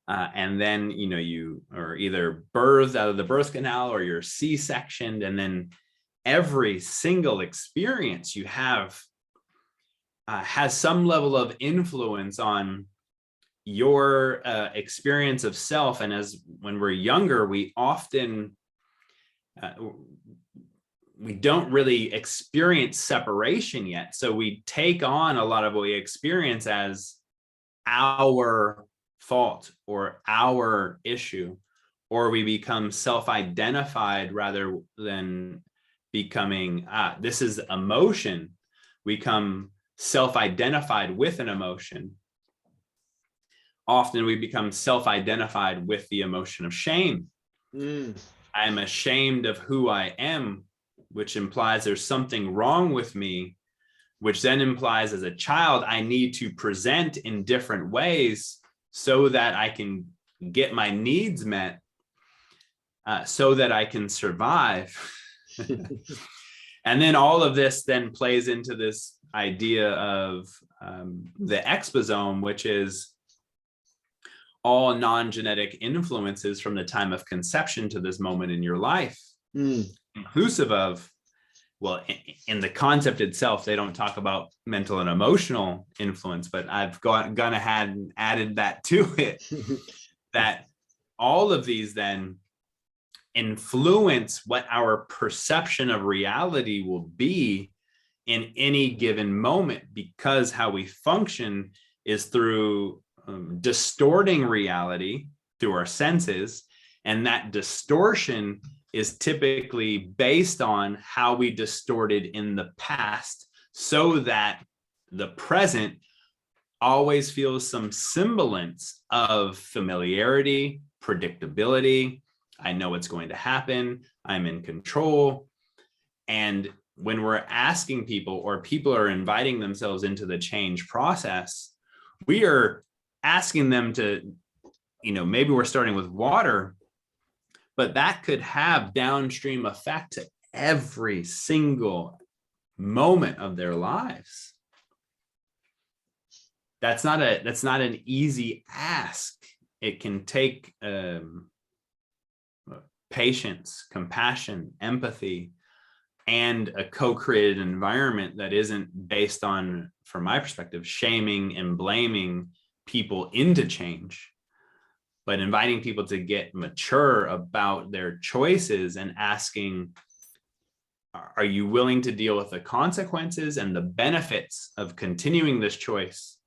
And then, you are either birthed out of the birth canal or you're C-sectioned. And then every single experience you have has some level of influence on your experience of self. And when we're younger, we often, we don't really experience separation yet. So we take on a lot of what we experience as our fault or our issue, or we become self-identified rather than becoming, this is emotion. We become self-identified with an emotion. Often we become self-identified with the emotion of shame. I'm ashamed of who I am, which implies there's something wrong with me, which then implies as a child, I need to present in different ways so that I can get my needs met, so that I can survive. And then all of this then plays into this idea of the exposome, which is all non-genetic influences from the time of conception to this moment in your life, inclusive of, well, in the concept itself, they don't talk about mental and emotional influence, but I've gone ahead and added that to it, that all of these then influence what our perception of reality will be in any given moment, because how we function is through distorting reality through our senses. And that distortion is typically based on how we distorted in the past, so that the present always feels some semblance of familiarity, predictability. I know what's going to happen. I'm in control. And when we're asking people, or people are inviting themselves into the change process, we are asking them to, maybe we're starting with water, but that could have downstream effect to every single moment of their lives. That's not an easy ask. It can take patience, compassion, empathy, and a co-created environment that isn't based on, from my perspective, shaming and blaming people into change, but inviting people to get mature about their choices and asking, are you willing to deal with the consequences and the benefits of continuing this choice?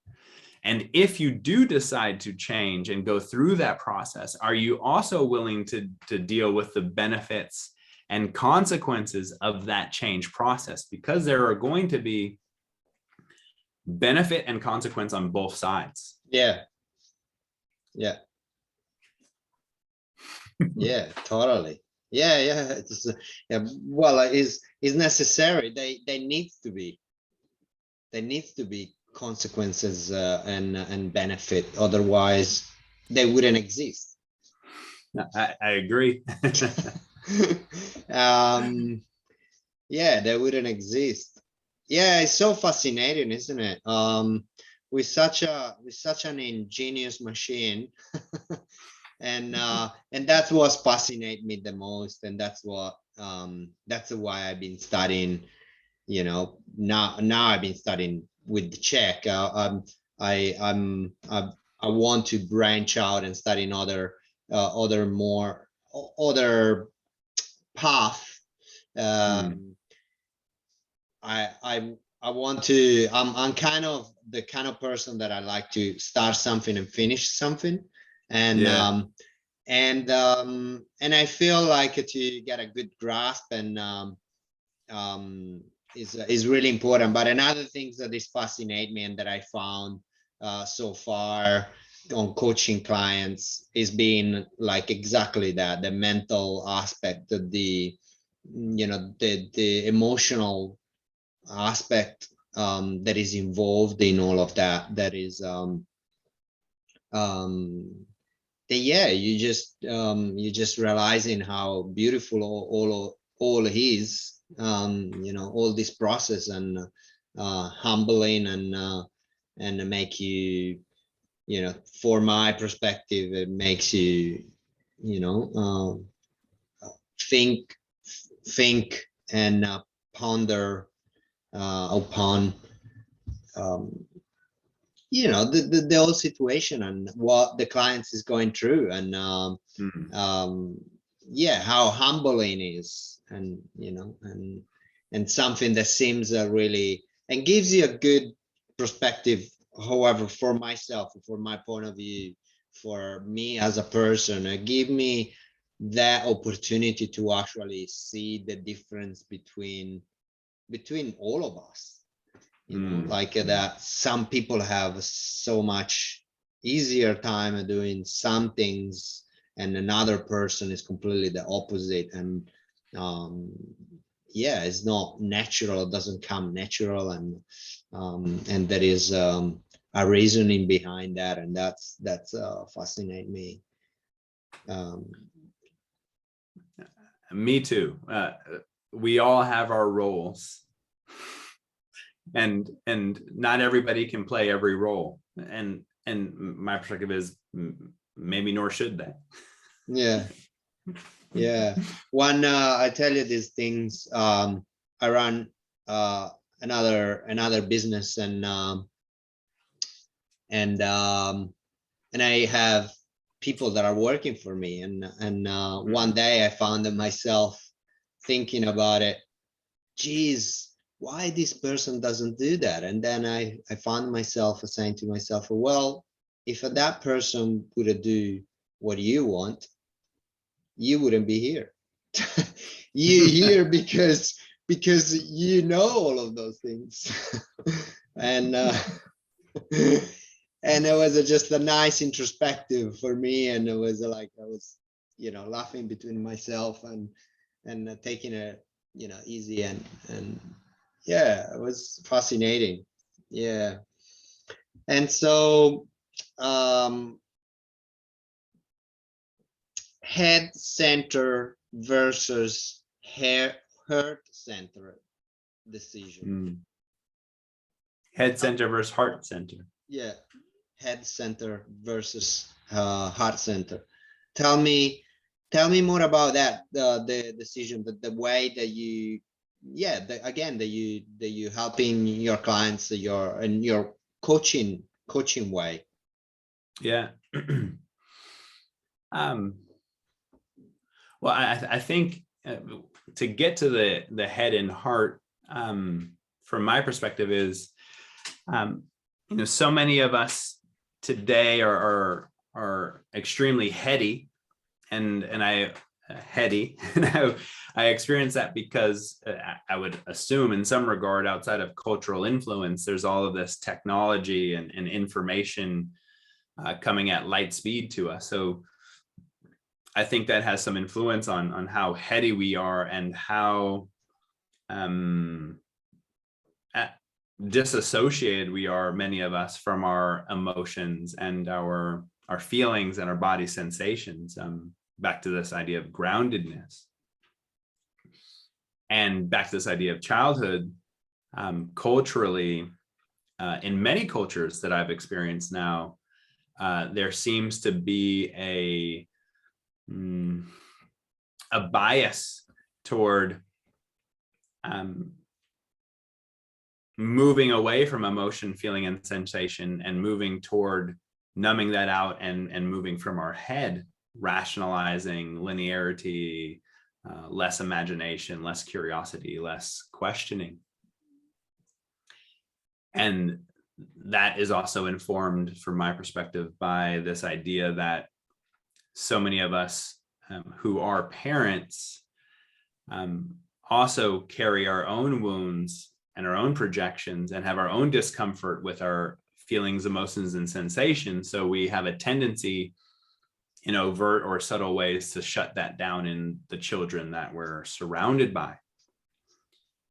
And if you do decide to change and go through that process, are you also willing to deal with the benefits and consequences of that change process? Because there are going to be benefit and consequence on both sides. Yeah. Yeah, totally. Yeah. Well, is necessary. There needs to be consequences and benefit. Otherwise, they wouldn't exist. I agree. Yeah, they wouldn't exist. Yeah, it's so fascinating, isn't it? With such an ingenious machine. And that's what fascinates me the most, and that's why I've been studying. Now I've been studying with the Czech. I want to branch out and study another path. I want to. I'm kind of the kind of person that I like to start something and finish something. And I feel like to get a good grasp and is really important. But another thing that is fascinate me and that I found so far on coaching clients is being like exactly that, the mental aspect, the emotional aspect that is involved in all of that. That is you just realizing how beautiful all is, all this process, and humbling, and and make you, for my perspective, it makes you, think and ponder upon the whole situation and what the clients is going through, and how humbling is, and and something that seems really, and gives you a good perspective. However, for myself, for my point of view, for me as a person, it give me that opportunity to actually see the difference between all of us. Like that some people have so much easier time doing some things, and another person is completely the opposite, and it's not natural, it doesn't come natural, and there is a reasoning behind that, and that's fascinate me. Me too. We all have our roles, and not everybody can play every role, and my perspective is maybe nor should they. One I tell you these things. I run another business, and I have people that are working for me, and one day I found myself thinking about it. Geez, why this person doesn't do that? And then I found myself saying to myself, well, if that person would do what you want, you wouldn't be here. You here because all of those things. And and it was just a nice introspective for me, and it was like I was laughing between myself and taking it easy, and it was fascinating. And so head center versus heart center decision. Head center versus heart center. Head center versus heart center. Tell me more about that, the decision, the way that you that you helping your clients, your coaching way. Well, I think to get to the head and heart, from my perspective, is so many of us today are extremely heady, and I experience that because I would assume in some regard, outside of cultural influence, there's all of this technology and information coming at light speed to us. So I think that has some influence on how heady we are, and how disassociated we are, many of us, from our emotions and our feelings and our body sensations. Back to this idea of groundedness, and back to this idea of childhood. Culturally, in many cultures that I've experienced now, there seems to be a bias toward moving away from emotion, feeling, and sensation, and moving toward numbing that out, and moving from our head, rationalizing, linearity, less imagination, less curiosity, less questioning. And that is also informed, from my perspective, by this idea that so many of us who are parents also carry our own wounds and our own projections, and have our own discomfort with our feelings, emotions, and sensations. So we have a tendency, in overt or subtle ways, to shut that down in the children that we're surrounded by,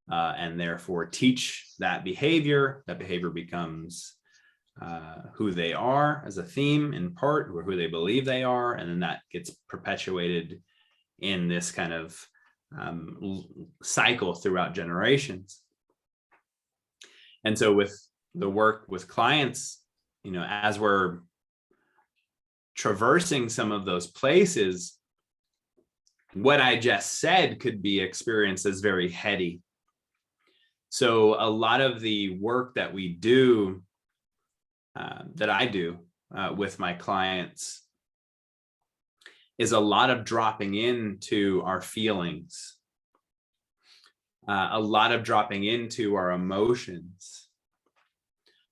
and therefore teach that behavior. That behavior becomes who they are as a theme, in part, or who they believe they are, and then that gets perpetuated in this kind of cycle throughout generations. And so with the work with clients, as we're traversing some of those places, what I just said could be experienced as very heady. So a lot of the work that we do, that I do with my clients, is a lot of dropping into our feelings, a lot of dropping into our emotions,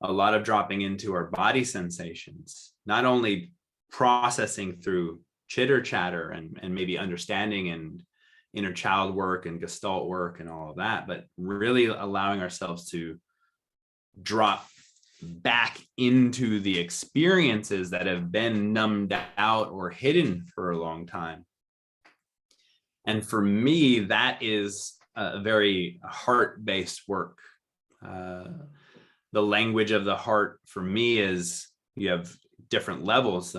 a lot of dropping into our body sensations, not only processing through chitter chatter and maybe understanding and inner child work and Gestalt work and all of that, but really allowing ourselves to drop back into the experiences that have been numbed out or hidden for a long time. And for me, that is a very heart-based work. The language of the heart for me is, you have different levels.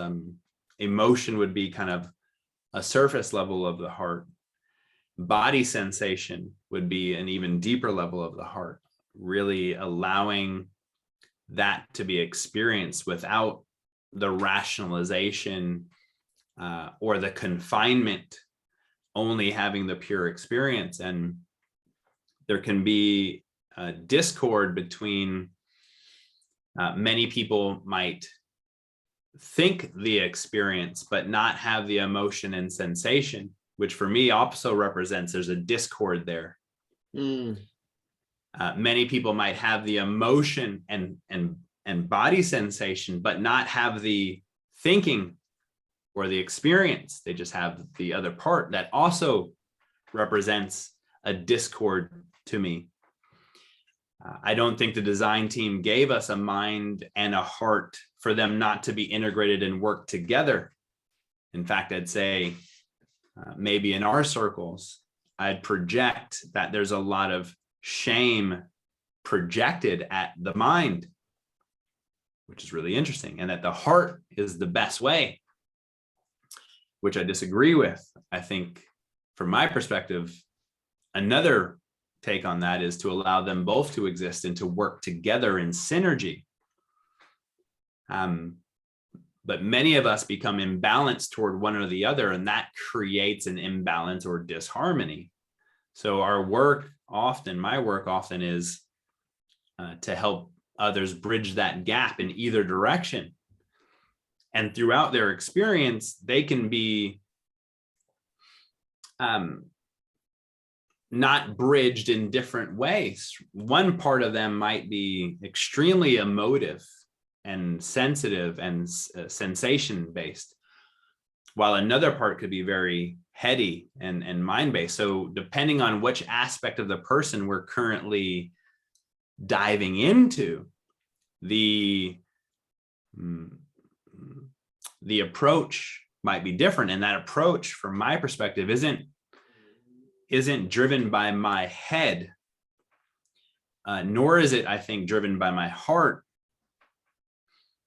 Emotion would be kind of a surface level of the heart. Body sensation would be an even deeper level of the heart, really allowing that to be experienced without the rationalization or the confinement, only having the pure experience. And there can be a discord between many people might think the experience, but not have the emotion and sensation, which for me also represents there's a discord there. Many people might have the emotion and body sensation, but not have the thinking or the experience. They just have the other part that also represents a discord to me. I don't think the design team gave us a mind and a heart for them not to be integrated and work together. In fact, I'd say maybe in our circles, I'd project that there's a lot of shame projected at the mind, which is really interesting, and that the heart is the best way, which I disagree with. I think from my perspective, another take on that is to allow them both to exist and to work together in synergy. But many of us become imbalanced toward one or the other, and that creates an imbalance or disharmony. So our work often, my work often is to help others bridge that gap in either direction. And throughout their experience, they can be not bridged in different ways. One part of them might be extremely emotive and sensitive and sensation based, while another part could be very heady and mind based. So depending on which aspect of the person we're currently diving into, the approach might be different. And that approach, from my perspective, isn't driven by my head, nor is it, I think, driven by my heart.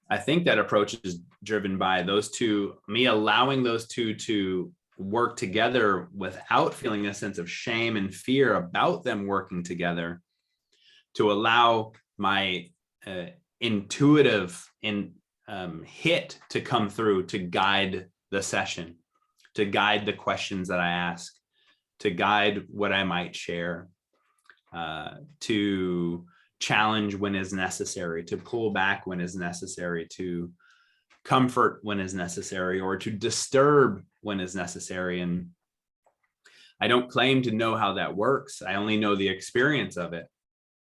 I think that approach is driven by those two, me allowing those two to work together without feeling a sense of shame and fear about them working together, to allow my intuitive hit to come through, to guide the session, to guide the questions that I ask, to guide what I might share, to challenge when is necessary, to pull back when is necessary, to comfort when is necessary, or to disturb when is necessary. And I don't claim to know how that works. I only know the experience of it.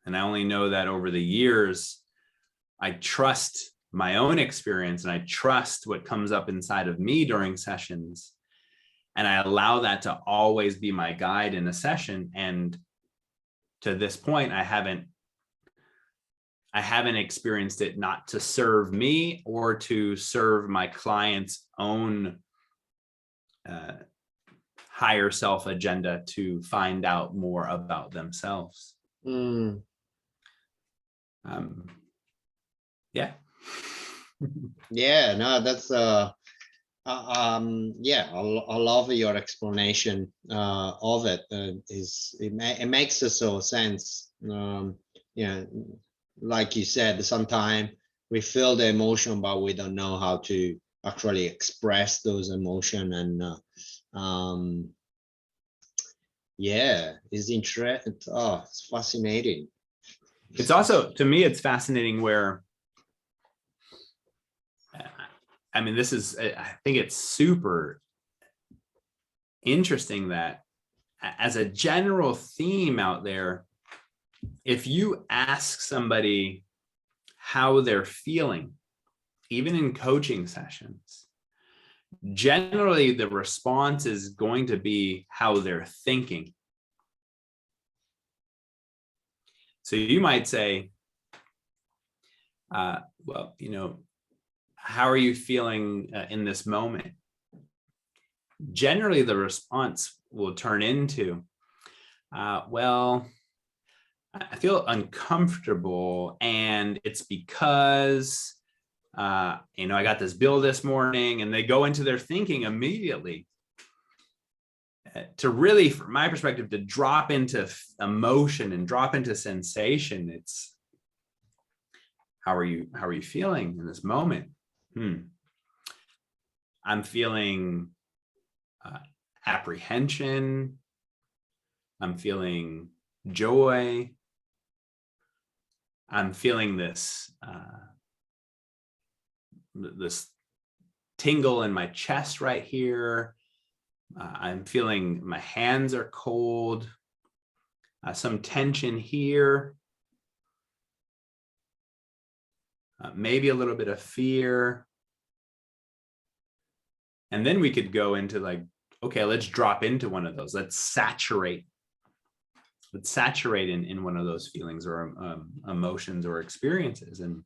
And I only know that over the years, I trust my own experience and I trust what comes up inside of me during sessions. And I allow that to always be my guide in a session. And to this point, I haven't experienced it not to serve me or to serve my client's own higher self agenda to find out more about themselves. Yeah. Yeah, no, that's yeah, I love your explanation of it. It makes so sense. Yeah, like you said, sometimes we feel the emotion, but we don't know how to actually express those emotions. And yeah, it's interesting. Oh, it's fascinating. It's also, to me, it's fascinating where, I mean, this is, I think it's super interesting that as a general theme out there, if you ask somebody how they're feeling, even in coaching sessions, generally the response is going to be how they're thinking. So you might say, well, you know, how are you feeling in this moment? Generally, the response will turn into, well, I feel uncomfortable, and it's because, you know, I got this bill this morning, and they go into their thinking immediately. To really, from my perspective, to drop into emotion and drop into sensation, it's how are you feeling in this moment? I'm feeling apprehension. I'm feeling joy. I'm feeling this this tingle in my chest right here. I'm feeling my hands are cold. Some tension here. Maybe a little bit of fear. And then we could go into like, okay, let's drop into one of those. Let's saturate in one of those feelings or emotions or experiences. And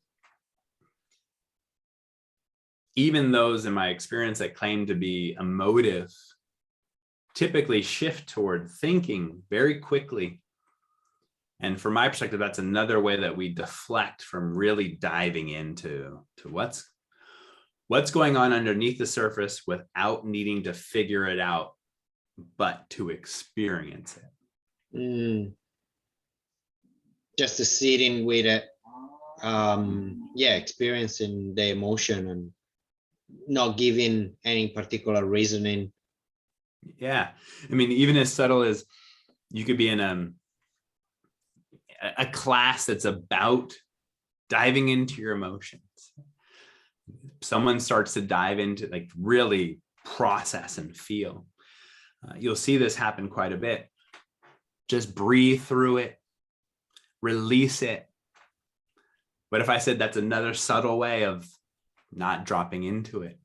even those in my experience that claim to be emotive typically shift toward thinking very quickly. And from my perspective, that's another way that we deflect from really diving into what's going on underneath the surface without needing to figure it out, but to experience it. Just to sitting with it, yeah, experiencing the emotion and not giving any particular reasoning. Yeah, I mean, even as subtle as you could be in a class that's about diving into your emotions. Someone starts to dive into, like, really process and feel. You'll see this happen quite a bit. Just breathe through it, release it. But if I said that's another subtle way of not dropping into it.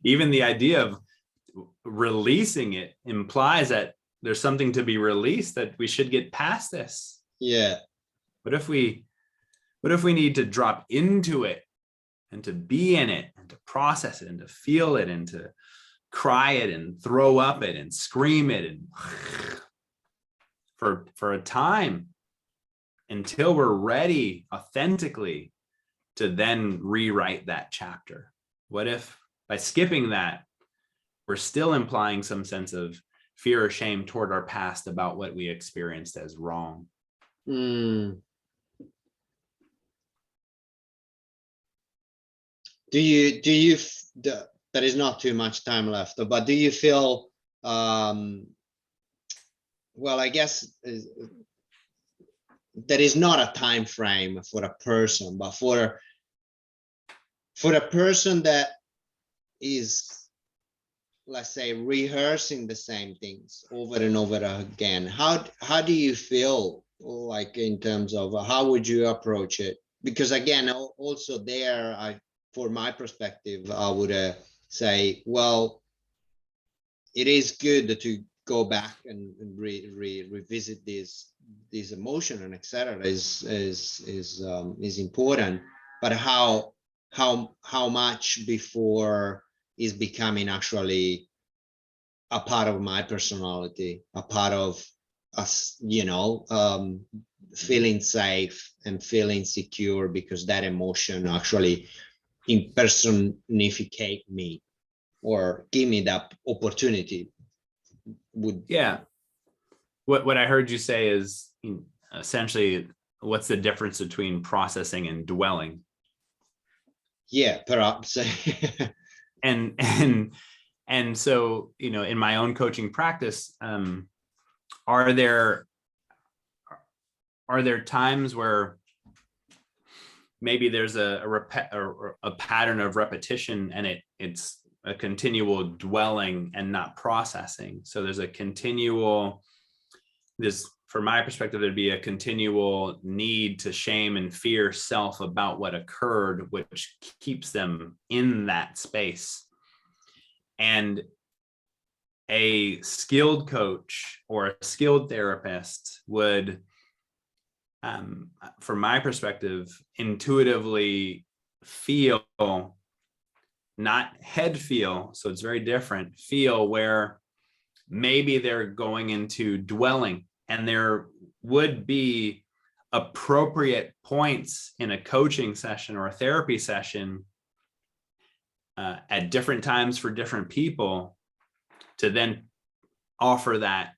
Even the idea of releasing it implies that there's something to be released, that we should get past this. Yeah. What if we need to drop into it and to be in it and to process it and to feel it and to cry it and throw up it and scream it and for a time until we're ready authentically to then rewrite that chapter? What if by skipping that, we're still implying some sense of fear or shame toward our past about what we experienced as wrong? Do you there is not too much time left, but do you feel well, I guess there is not a time frame for a person, but for a person that is, let's say, rehearsing the same things over and over again, how do you feel, like, in terms of how would you approach it? Because again, also there, for my perspective, I would say, well, it is good to go back and revisit these emotion and etc. is important, but how much before is becoming actually a part of my personality, a part of us, feeling safe and feeling secure, because that emotion actually impersonificate me or give me that opportunity. Yeah, what I heard you say is essentially, what's the difference between processing and dwelling? Yeah, perhaps. And so, in my own coaching practice, are there times where maybe there's a pattern of repetition, and it's a continual dwelling and not processing? So there's from my perspective, there'd be a continual need to shame and fear self about what occurred, which keeps them in that space. And a skilled coach or a skilled therapist would, from my perspective, intuitively feel, not head feel, so it's very different, feel where maybe they're going into dwelling, and there would be appropriate points in a coaching session or a therapy session at different times for different people to then offer that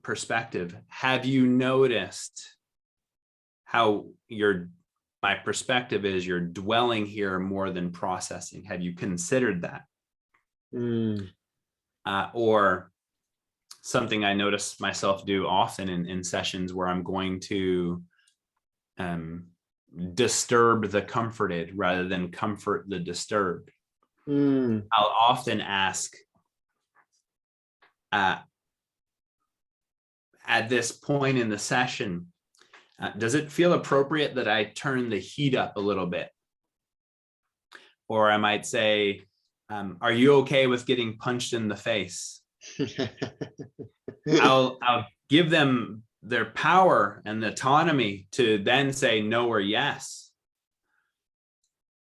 perspective. Have you noticed how my perspective is you're dwelling here more than processing? Have you considered that? Or something I notice myself do often in sessions where I'm going to disturb the comforted rather than comfort the disturbed. I'll often ask, at this point in the session, does it feel appropriate that I turn the heat up a little bit? Or I might say, are you okay with getting punched in the face? I'll give them their power and the autonomy to then say no or yes.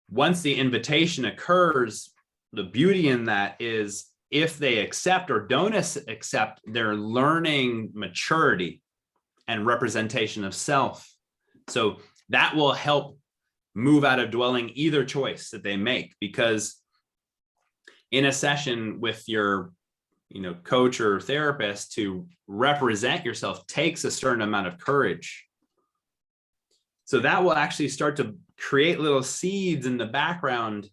Once the invitation occurs, the beauty in that is if they accept or don't accept, they're learning maturity and representation of self. So that will help move out of dwelling either choice that they make, because in a session with your coach or therapist, to represent yourself takes a certain amount of courage. So that will actually start to create little seeds in the background.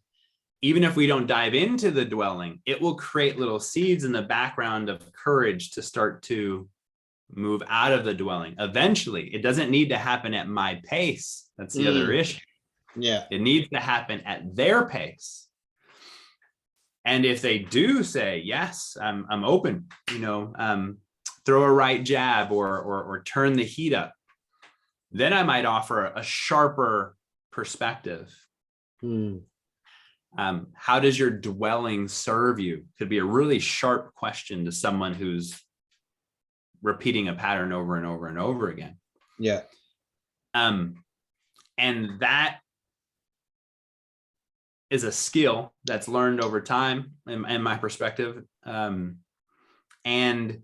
Even if we don't dive into the dwelling, it will create little seeds in the background of courage to start to move out of the dwelling. Eventually, it doesn't need to happen at my pace. That's the other issue. Yeah. It needs to happen at their pace. And if they do say, yes, I'm open, throw a right jab or turn the heat up, then I might offer a sharper perspective. How does your dwelling serve you? Could be a really sharp question to someone who's repeating a pattern over and over and over again. Yeah. And that is a skill that's learned over time, in my perspective. And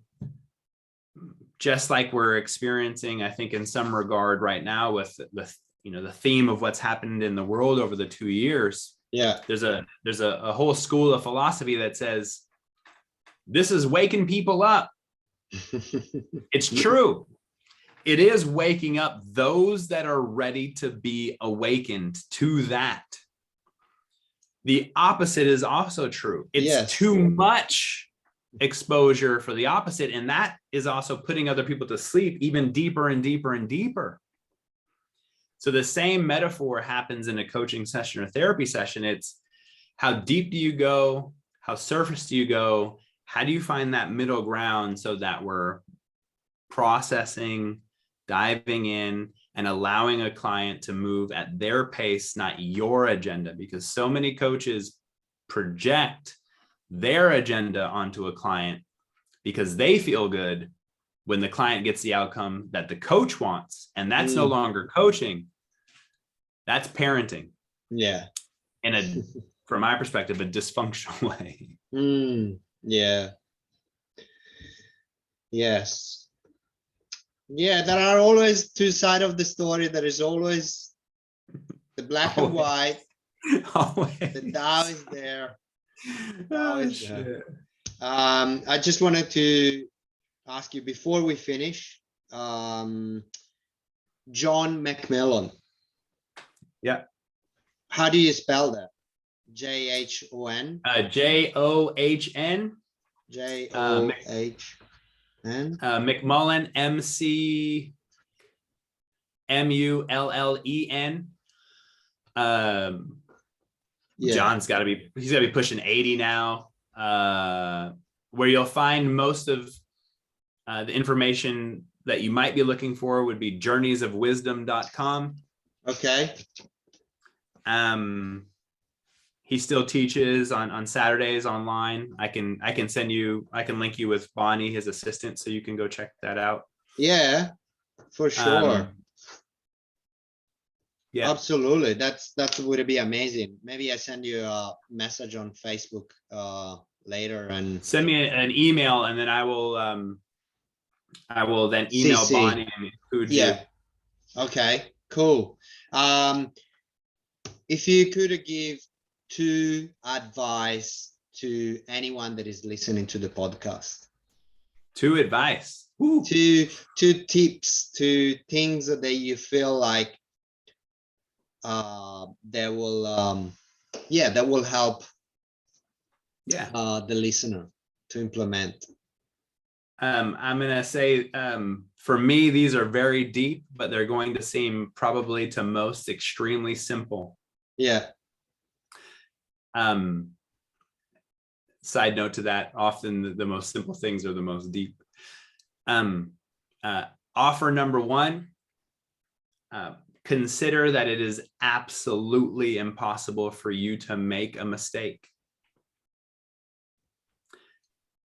just like we're experiencing, I think in some regard right now with the theme of what's happened in the world over the 2 years. Yeah. There's a whole school of philosophy that says this is waking people up. It's true. It is waking up those that are ready to be awakened to that. The opposite is also true. It's too much exposure for the opposite. And that is also putting other people to sleep even deeper and deeper and deeper. So the same metaphor happens in a coaching session or therapy session. It's how deep do you go? How surface do you go? How do you find that middle ground so that we're processing, diving in, and allowing a client to move at their pace, not your agenda? Because so many coaches project their agenda onto a client because they feel good when the client gets the outcome that the coach wants. And that's no longer coaching. That's parenting. Yeah. In from my perspective, a dysfunctional way. Yeah. Yes. Yeah, there are always two sides of the story. There is always the black and white. The Tao is there. I just wanted to ask you before we finish. John McMullin. Yeah. How do you spell that? J-H-O-N? John. J-O-H-N? McMullin, McMullin. Yeah. John's he's gotta be pushing 80 now. Where you'll find most of the information that you might be looking for would be journeysofwisdom.com. Okay. He still teaches on Saturdays online. I can link you with Bonnie, his assistant, so you can go check that out. Yeah, for sure. Yeah, absolutely. That would be amazing. Maybe I send you a message on Facebook later and send me an email, and then I will then email CC. Bonnie and include you. Yeah. Okay, cool. If you could give 2 advice to anyone that is listening to the podcast. 2 advice. 2 tips, 2 things that you feel like that will help the listener to implement. I'm gonna say, for me, these are very deep, but they're going to seem probably to most extremely simple. Yeah. Side note to that, often the most simple things are the most deep. Offer number 1, consider that it is absolutely impossible for you to make a mistake.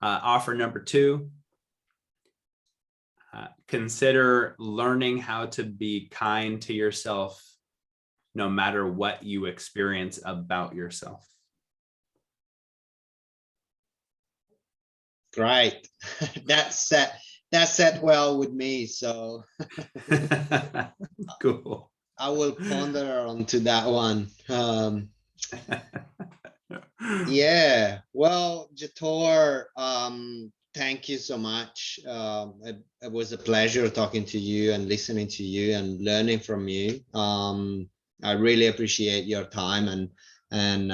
Offer number 2, consider learning how to be kind to yourself no matter what you experience about yourself. Great. That set well with me. So cool. I will ponder onto that one. Yeah. Well, Jator, thank you so much. It was a pleasure talking to you and listening to you and learning from you. I really appreciate your time and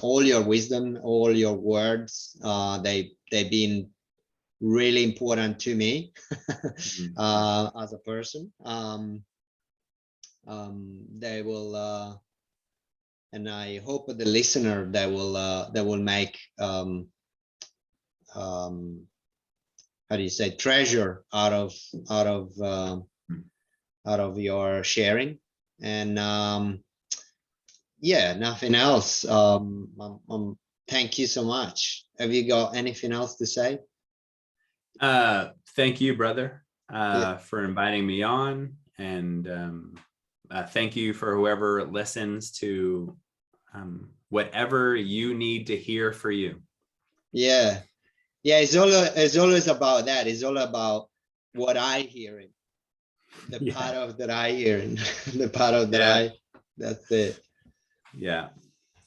all your wisdom, all your words. They've been really important to me as a person. They will, and I hope the listener they will make how do you say, treasure out of your sharing. And yeah, nothing else. Thank you so much. Have you got anything else to say? Thank you, brother, for inviting me on, and thank you for whoever listens to whatever you need to hear for you. Yeah. It's always about that. It's all about what I hearing, the part of that I hearing, the part of that that's it. Yeah.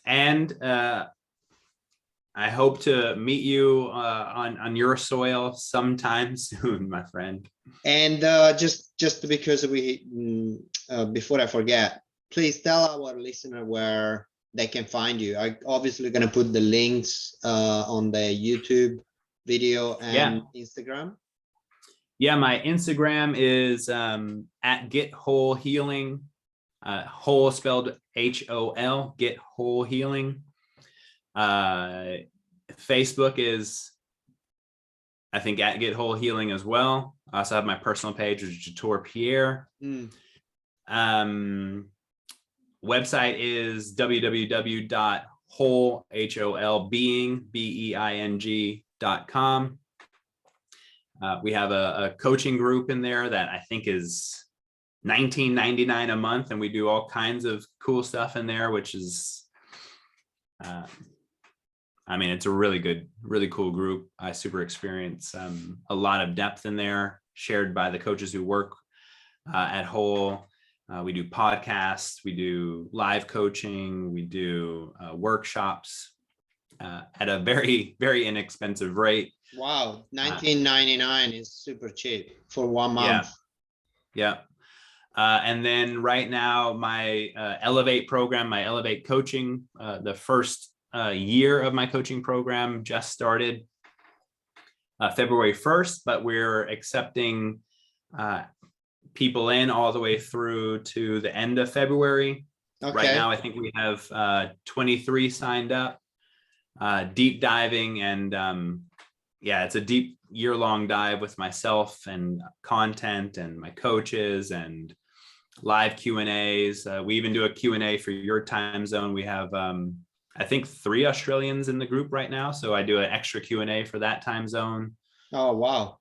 And I hope to meet you on your soil sometime soon, my friend. And just because we before I forget, please tell our listener where they can find you. I'm obviously going to put the links on the YouTube video and Instagram. Yeah, my Instagram is at Get Whole Healing. Whole spelled H-O-L, Get Whole Healing. Facebook is, I think, at Get Whole Healing as well. I also have my personal page, which is Jator Pierre. Website is www.wholebeing.com. We have a coaching group in there that I think is $19.99 a month, and we do all kinds of cool stuff in there, which is I mean, it's a really cool group. I super experience a lot of depth in there, shared by the coaches who work at Whole. We do podcasts, we do live coaching, we do workshops at a very, very inexpensive rate. Wow, 19.99 is super cheap for 1 month. Yeah. And then right now, my Elevate program, my Elevate coaching, the first year of my coaching program just started February 1st, but we're accepting people in all the way through to the end of February. Okay. Right now, I think we have 23 signed up, deep diving, and yeah, it's a deep year-long dive with myself and content and my coaches and live Q&As. We even do a Q&A for your time zone. We have, I think, 3 Australians in the group right now. So I do an extra Q&A for that time zone. Oh, wow.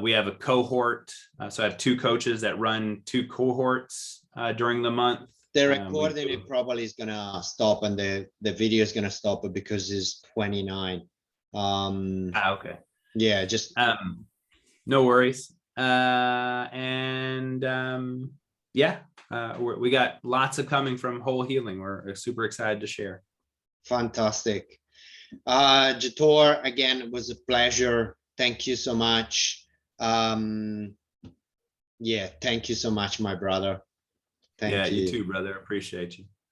We have a cohort. So I have 2 coaches that run 2 cohorts during the month. The recording it probably is gonna stop, and the video is gonna stop because it's 29. Okay. Yeah, just no worries. Yeah, we got lots of coming from Whole Healing. We're super excited to share. fantastic. Jator, again, it was a pleasure. Thank you so much. Yeah, thank you so much, my brother. Thank you. You too, brother. Appreciate you.